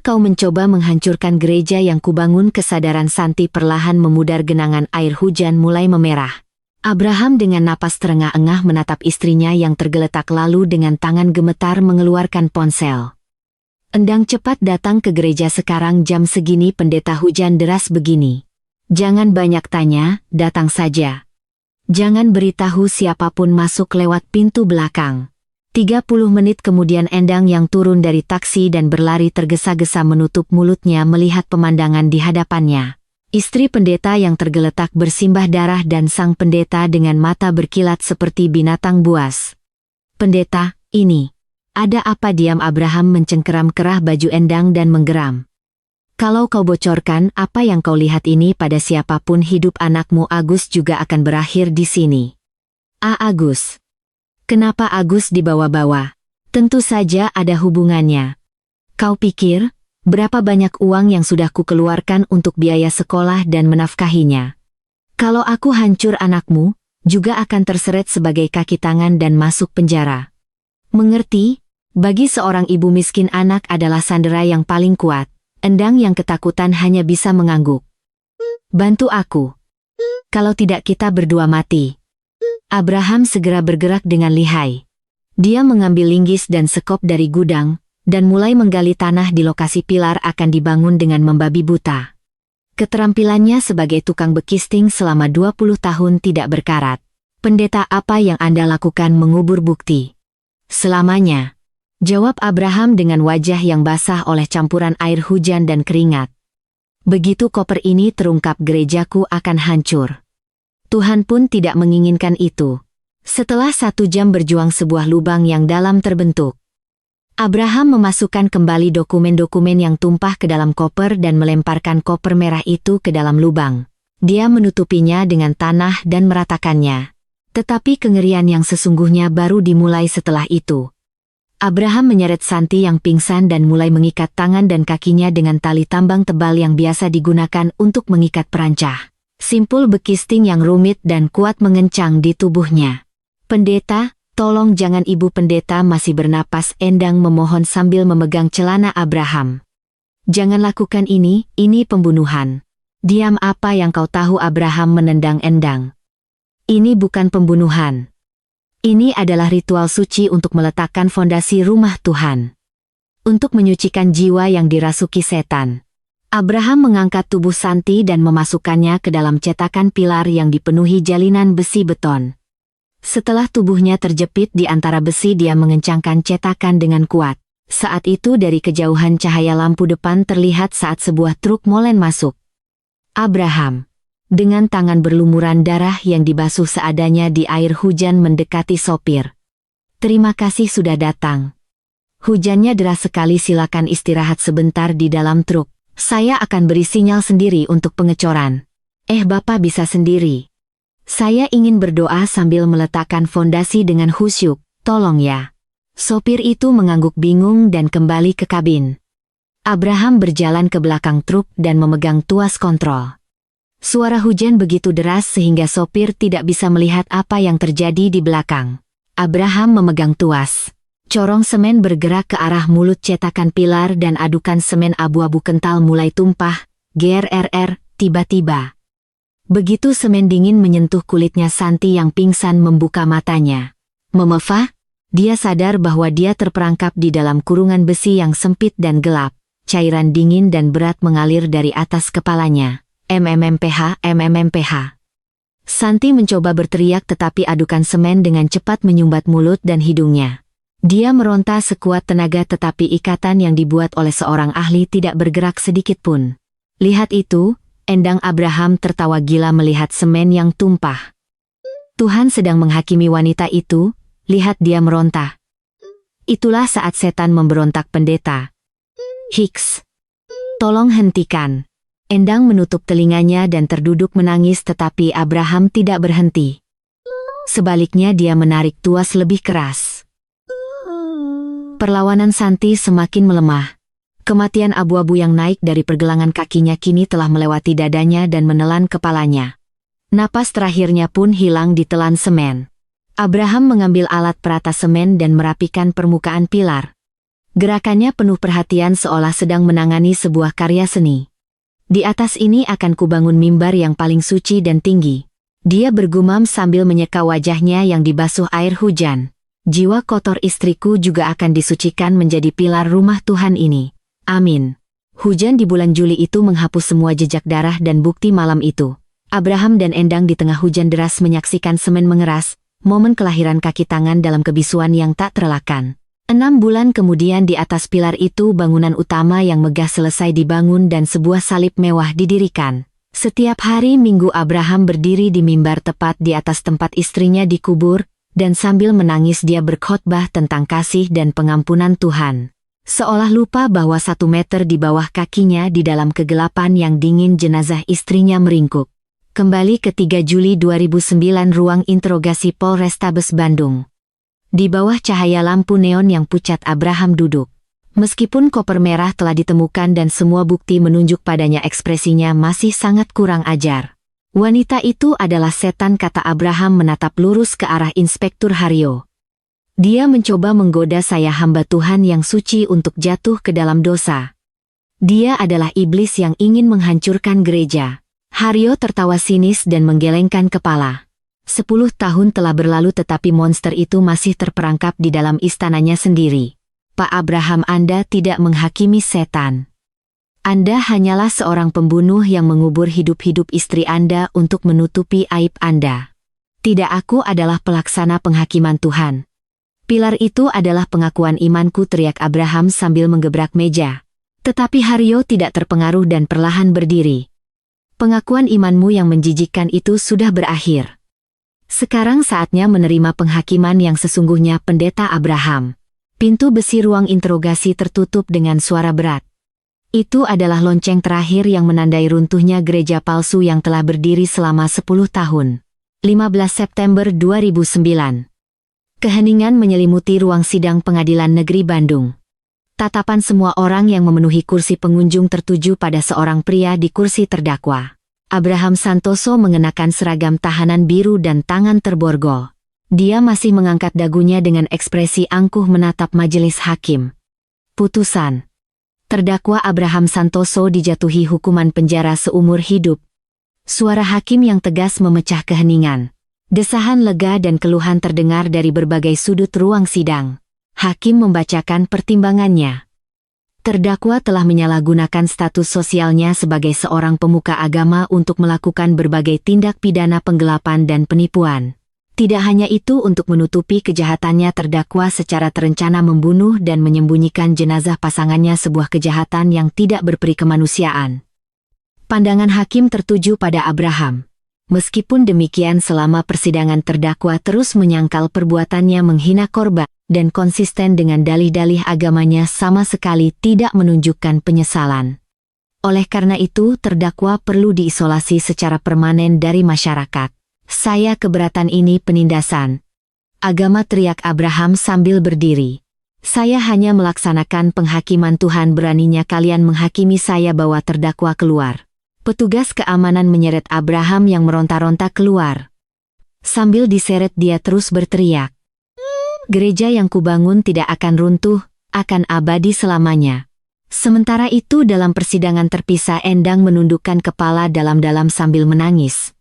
kau mencoba menghancurkan gereja yang kubangun. Kesadaran Santi perlahan memudar, genangan air hujan mulai memerah. Abraham dengan napas terengah-engah menatap istrinya yang tergeletak, lalu dengan tangan gemetar mengeluarkan ponsel. Endang, cepat datang ke gereja sekarang. Jam segini pendeta, hujan deras begini. Jangan banyak tanya, datang saja. Jangan beritahu siapapun masuk lewat pintu belakang. 30 menit kemudian Endang yang turun dari taksi dan berlari tergesa-gesa menutup mulutnya melihat pemandangan di hadapannya. Istri pendeta yang tergeletak bersimbah darah dan sang pendeta dengan mata berkilat seperti binatang buas. Pendeta, ini ada apa? Diam, Abraham mencengkeram kerah baju Endang dan menggeram. Kalau kau bocorkan apa yang kau lihat ini pada siapapun, hidup anakmu Agus juga akan berakhir di sini. Agus. Kenapa Agus dibawa-bawa? Tentu saja ada hubungannya. Kau pikir berapa banyak uang yang sudah kukeluarkan untuk biaya sekolah dan menafkahinya? Kalau aku hancur, anakmu juga akan terseret sebagai kaki tangan dan masuk penjara. Mengerti? Bagi seorang ibu miskin, anak adalah sandera yang paling kuat. Endang yang ketakutan hanya bisa mengangguk. Bantu aku. Kalau tidak kita berdua mati. Abraham segera bergerak dengan lihai. Dia mengambil linggis dan sekop dari gudang, dan mulai menggali tanah di lokasi pilar akan dibangun dengan membabi buta. Keterampilannya sebagai tukang bekisting selama 20 tahun tidak berkarat. Pendeta, apa yang Anda lakukan? Mengubur bukti. Selamanya, jawab Abraham dengan wajah yang basah oleh campuran air hujan dan keringat. Begitu koper ini terungkap, gerejaku akan hancur. Tuhan pun tidak menginginkan itu. Setelah 1 jam berjuang, sebuah lubang yang dalam terbentuk. Abraham memasukkan kembali dokumen-dokumen yang tumpah ke dalam koper dan melemparkan koper merah itu ke dalam lubang. Dia menutupinya dengan tanah dan meratakannya. Tetapi kengerian yang sesungguhnya baru dimulai setelah itu. Abraham menyeret Santi yang pingsan dan mulai mengikat tangan dan kakinya dengan tali tambang tebal yang biasa digunakan untuk mengikat perancah. Simpul bekisting yang rumit dan kuat mengencang di tubuhnya. Pendeta, tolong jangan. Ibu pendeta masih bernapas. Endang memohon sambil memegang celana Abraham. Jangan lakukan ini pembunuhan. Diam, apa yang kau tahu? Abraham menendang Endang. Ini bukan pembunuhan. Ini adalah ritual suci untuk meletakkan fondasi rumah Tuhan. Untuk menyucikan jiwa yang dirasuki setan. Abraham mengangkat tubuh Santi dan memasukkannya ke dalam cetakan pilar yang dipenuhi jalinan besi beton. Setelah tubuhnya terjepit di antara besi, dia mengencangkan cetakan dengan kuat. Saat itu dari kejauhan cahaya lampu depan terlihat saat sebuah truk molen masuk. Abraham, dengan tangan berlumuran darah yang dibasuh seadanya di air hujan, mendekati sopir. "Terima kasih sudah datang. Hujannya deras sekali, silakan istirahat sebentar di dalam truk. Saya akan beri sinyal sendiri untuk pengecoran." Bapak bisa sendiri. Saya ingin berdoa sambil meletakkan fondasi dengan khusyuk, tolong ya." Sopir itu mengangguk bingung dan kembali ke kabin. Abraham berjalan ke belakang truk dan memegang tuas kontrol. Suara hujan begitu deras sehingga sopir tidak bisa melihat apa yang terjadi di belakang. Abraham memegang tuas. Corong semen bergerak ke arah mulut cetakan pilar dan adukan semen abu-abu kental mulai tumpah. Grrr, tiba-tiba. Begitu semen dingin menyentuh kulitnya, Santi yang pingsan membuka matanya. Memefah, dia sadar bahwa dia terperangkap di dalam kurungan besi yang sempit dan gelap. Cairan dingin dan berat mengalir dari atas kepalanya. MMMPH. Santi mencoba berteriak tetapi adukan semen dengan cepat menyumbat mulut dan hidungnya. Dia meronta sekuat tenaga tetapi ikatan yang dibuat oleh seorang ahli tidak bergerak sedikit pun. Lihat itu, endang Abraham tertawa gila melihat semen yang tumpah. Tuhan sedang menghakimi wanita itu, lihat dia meronta. Itulah saat setan memberontak, pendeta. Hicks. Tolong hentikan. Endang menutup telinganya dan terduduk menangis tetapi Abraham tidak berhenti. Sebaliknya dia menarik tuas lebih keras. Perlawanan Santi semakin melemah. Kematian abu-abu yang naik dari pergelangan kakinya kini telah melewati dadanya dan menelan kepalanya. Napas terakhirnya pun hilang ditelan semen. Abraham mengambil alat perata semen dan merapikan permukaan pilar. Gerakannya penuh perhatian seolah sedang menangani sebuah karya seni. Di atas ini akan kubangun mimbar yang paling suci dan tinggi. Dia bergumam sambil menyeka wajahnya yang dibasuh air hujan. Jiwa kotor istriku juga akan disucikan menjadi pilar rumah Tuhan ini. Amin. Hujan di bulan Juli itu menghapus semua jejak darah dan bukti malam itu. Abraham dan Endang di tengah hujan deras menyaksikan semen mengeras, momen kelahiran kaki tangan dalam kebisuan yang tak terelakkan. 6 bulan kemudian di atas pilar itu bangunan utama yang megah selesai dibangun dan sebuah salib mewah didirikan. Setiap hari Minggu Abraham berdiri di mimbar tepat di atas tempat istrinya dikubur, dan sambil menangis dia berkhotbah tentang kasih dan pengampunan Tuhan. Seolah lupa bahwa 1 meter di bawah kakinya di dalam kegelapan yang dingin jenazah istrinya meringkuk. Kembali ke 3 Juli 2009, ruang interogasi Polrestabes Bandung. Di bawah cahaya lampu neon yang pucat Abraham duduk. Meskipun koper merah telah ditemukan dan semua bukti menunjuk padanya, ekspresinya masih sangat kurang ajar. Wanita itu adalah setan, kata Abraham menatap lurus ke arah Inspektur Haryo. Dia mencoba menggoda saya, hamba Tuhan yang suci, untuk jatuh ke dalam dosa. Dia adalah iblis yang ingin menghancurkan gereja. Haryo tertawa sinis dan menggelengkan kepala. 10 tahun telah berlalu tetapi monster itu masih terperangkap di dalam istananya sendiri. Pak Abraham, Anda tidak menghakimi setan. Anda hanyalah seorang pembunuh yang mengubur hidup-hidup istri Anda untuk menutupi aib Anda. Tidak, aku adalah pelaksana penghakiman Tuhan. Pilar itu adalah pengakuan imanku, teriak Abraham sambil menggebrak meja. Tetapi Haryo tidak terpengaruh dan perlahan berdiri. Pengakuan imanmu yang menjijikkan itu sudah berakhir. Sekarang saatnya menerima penghakiman yang sesungguhnya, pendeta Abraham. Pintu besi ruang interogasi tertutup dengan suara berat. Itu adalah lonceng terakhir yang menandai runtuhnya gereja palsu yang telah berdiri selama 10 tahun. 15 September 2009. Keheningan menyelimuti ruang sidang Pengadilan Negeri Bandung. Tatapan semua orang yang memenuhi kursi pengunjung tertuju pada seorang pria di kursi terdakwa. Abraham Santoso mengenakan seragam tahanan biru dan tangan terborgol. Dia masih mengangkat dagunya dengan ekspresi angkuh menatap majelis hakim. Putusan. Terdakwa Abraham Santoso dijatuhi hukuman penjara seumur hidup. Suara hakim yang tegas memecah keheningan. Desahan lega dan keluhan terdengar dari berbagai sudut ruang sidang. Hakim membacakan pertimbangannya. Terdakwa telah menyalahgunakan status sosialnya sebagai seorang pemuka agama untuk melakukan berbagai tindak pidana penggelapan dan penipuan. Tidak hanya itu, untuk menutupi kejahatannya terdakwa secara terencana membunuh dan menyembunyikan jenazah pasangannya, sebuah kejahatan yang tidak berperi kemanusiaan. Pandangan hakim tertuju pada Abraham. Meskipun demikian, selama persidangan terdakwa terus menyangkal perbuatannya menghina korban dan konsisten dengan dalih-dalih agamanya, sama sekali tidak menunjukkan penyesalan. Oleh karena itu, terdakwa perlu diisolasi secara permanen dari masyarakat. Saya keberatan ini penindasan agama, teriak Abraham sambil berdiri. Saya hanya melaksanakan penghakiman Tuhan, beraninya kalian menghakimi saya, bawa terdakwa keluar. Petugas keamanan menyeret Abraham yang meronta-ronta keluar. Sambil diseret dia terus berteriak, gereja yang kubangun tidak akan runtuh, akan abadi selamanya. Sementara itu dalam persidangan terpisah, Endang menundukkan kepala dalam-dalam sambil menangis.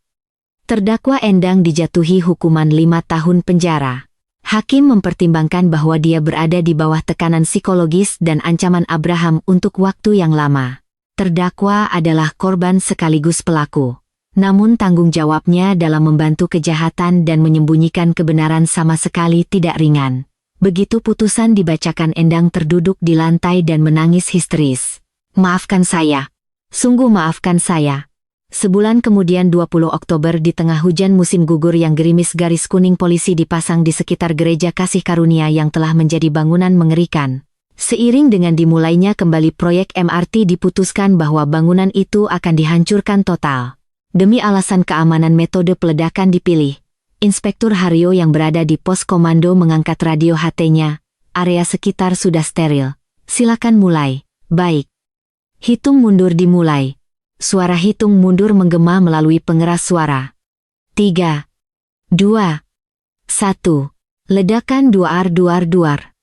Terdakwa Endang dijatuhi hukuman 5 tahun penjara. Hakim mempertimbangkan bahwa dia berada di bawah tekanan psikologis dan ancaman Abraham untuk waktu yang lama. Terdakwa adalah korban sekaligus pelaku. Namun tanggung jawabnya dalam membantu kejahatan dan menyembunyikan kebenaran sama sekali tidak ringan. Begitu putusan dibacakan, Endang terduduk di lantai dan menangis histeris. Maafkan saya. Sungguh maafkan saya. Sebulan kemudian 20 Oktober, di tengah hujan musim gugur yang gerimis, garis kuning polisi dipasang di sekitar gereja Kasih Karunia yang telah menjadi bangunan mengerikan. Seiring dengan dimulainya kembali proyek MRT, diputuskan bahwa bangunan itu akan dihancurkan total. Demi alasan keamanan, metode peledakan dipilih. Inspektur Haryo yang berada di pos komando mengangkat radio HT-nya. Area sekitar sudah steril. Silakan mulai. Baik. Hitung mundur dimulai. Suara hitung mundur menggema melalui pengeras suara. 3, 2, 1. Ledakan duar-duar-duar.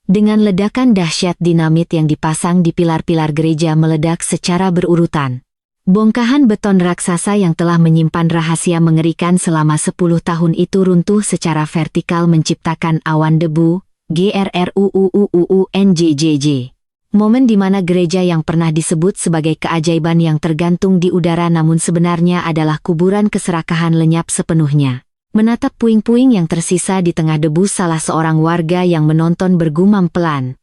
Dengan ledakan dahsyat, dinamit yang dipasang di pilar-pilar gereja meledak secara berurutan. Bongkahan beton raksasa yang telah menyimpan rahasia mengerikan selama 10 tahun itu runtuh secara vertikal, menciptakan awan debu, GRRUUUUNJJJ. Momen di mana gereja yang pernah disebut sebagai keajaiban yang tergantung di udara namun sebenarnya adalah kuburan keserakahan lenyap sepenuhnya. Menatap puing-puing yang tersisa di tengah debu, salah seorang warga yang menonton bergumam pelan.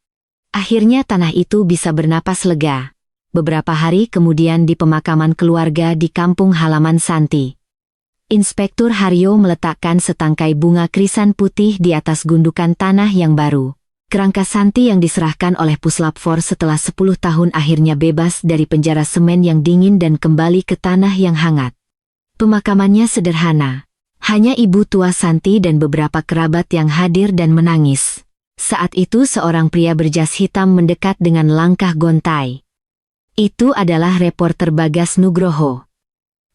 Akhirnya tanah itu bisa bernapas lega. Beberapa hari kemudian di pemakaman keluarga di kampung halaman Santi, Inspektur Haryo meletakkan setangkai bunga krisan putih di atas gundukan tanah yang baru. Kerangka Santi yang diserahkan oleh Puslap 4 setelah 10 tahun akhirnya bebas dari penjara semen yang dingin dan kembali ke tanah yang hangat. Pemakamannya sederhana. Hanya ibu tua Santi dan beberapa kerabat yang hadir dan menangis. Saat itu seorang pria berjas hitam mendekat dengan langkah gontai. Itu adalah reporter Bagas Nugroho.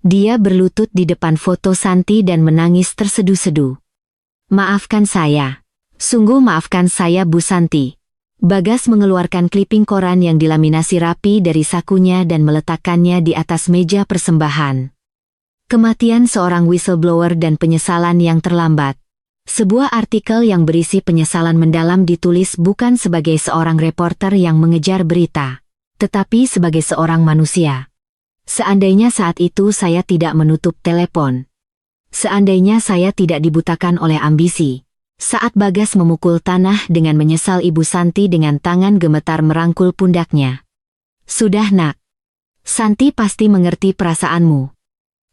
Dia berlutut di depan foto Santi dan menangis terseduh-seduh. Maafkan saya. Sungguh maafkan saya, Bu Santi. Bagas mengeluarkan kliping koran yang dilaminasi rapi dari sakunya dan meletakkannya di atas meja persembahan. Kematian seorang whistleblower dan penyesalan yang terlambat. Sebuah artikel yang berisi penyesalan mendalam ditulis bukan sebagai seorang reporter yang mengejar berita, tetapi sebagai seorang manusia. Seandainya saat itu saya tidak menutup telepon. Seandainya saya tidak dibutakan oleh ambisi. Saat Bagas memukul tanah dengan menyesal, Ibu Santi dengan tangan gemetar merangkul pundaknya. Sudah, Nak. Santi pasti mengerti perasaanmu.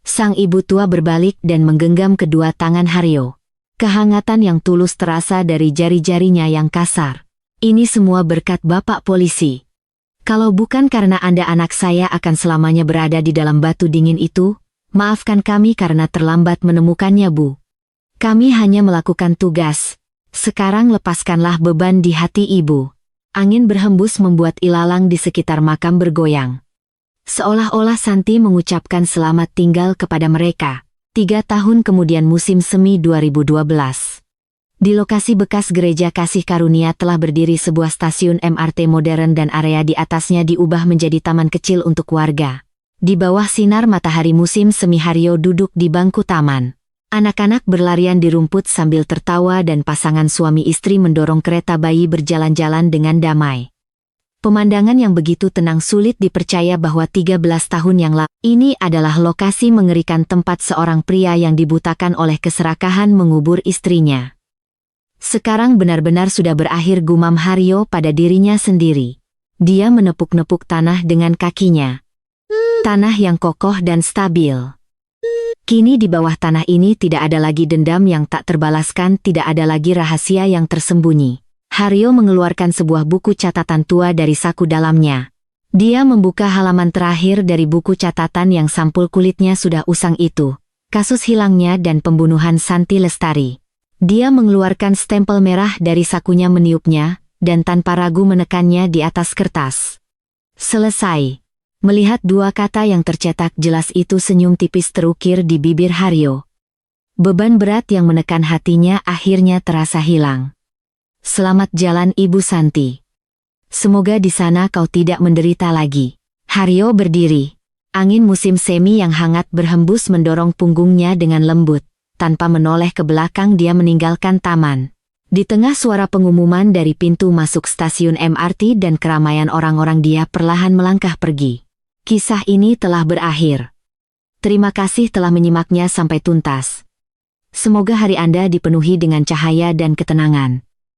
Sang ibu tua berbalik dan menggenggam kedua tangan Haryo. Kehangatan yang tulus terasa dari jari-jarinya yang kasar. Ini semua berkat Bapak polisi. Kalau bukan karena Anda, anak saya akan selamanya berada di dalam batu dingin itu. Maafkan kami karena terlambat menemukannya, Bu. Kami hanya melakukan tugas. Sekarang lepaskanlah beban di hati Ibu. Angin berhembus membuat ilalang di sekitar makam bergoyang. Seolah-olah Santi mengucapkan selamat tinggal kepada mereka. 3 tahun kemudian, musim semi 2012. Di lokasi bekas gereja Kasih Karunia telah berdiri sebuah stasiun MRT modern dan area di atasnya diubah menjadi taman kecil untuk warga. Di bawah sinar matahari musim semi, Haryo duduk di bangku taman. Anak-anak berlarian di rumput sambil tertawa dan pasangan suami istri mendorong kereta bayi berjalan-jalan dengan damai. Pemandangan yang begitu tenang sulit dipercaya bahwa 13 tahun yang lalu, ini adalah lokasi mengerikan tempat seorang pria yang dibutakan oleh keserakahan mengubur istrinya. Sekarang benar-benar sudah berakhir, gumam Haryo pada dirinya sendiri. Dia menepuk-nepuk tanah dengan kakinya. Tanah yang kokoh dan stabil. Kini di bawah tanah ini tidak ada lagi dendam yang tak terbalaskan, tidak ada lagi rahasia yang tersembunyi. Haryo mengeluarkan sebuah buku catatan tua dari saku dalamnya. Dia membuka halaman terakhir dari buku catatan yang sampul kulitnya sudah usang itu. Kasus hilangnya dan pembunuhan Santi Lestari. Dia mengeluarkan stempel merah dari sakunya, meniupnya, dan tanpa ragu menekannya di atas kertas. Selesai. Melihat dua kata yang tercetak jelas itu, senyum tipis terukir di bibir Haryo. Beban berat yang menekan hatinya akhirnya terasa hilang. Selamat jalan Ibu Santi. Semoga di sana kau tidak menderita lagi. Haryo berdiri. Angin musim semi yang hangat berhembus mendorong punggungnya dengan lembut. Tanpa menoleh ke belakang dia meninggalkan taman. Di tengah suara pengumuman dari pintu masuk stasiun MRT dan keramaian orang-orang, dia perlahan melangkah pergi. Kisah ini telah berakhir. Terima kasih telah menyimaknya sampai tuntas. Semoga hari Anda dipenuhi dengan cahaya dan ketenangan.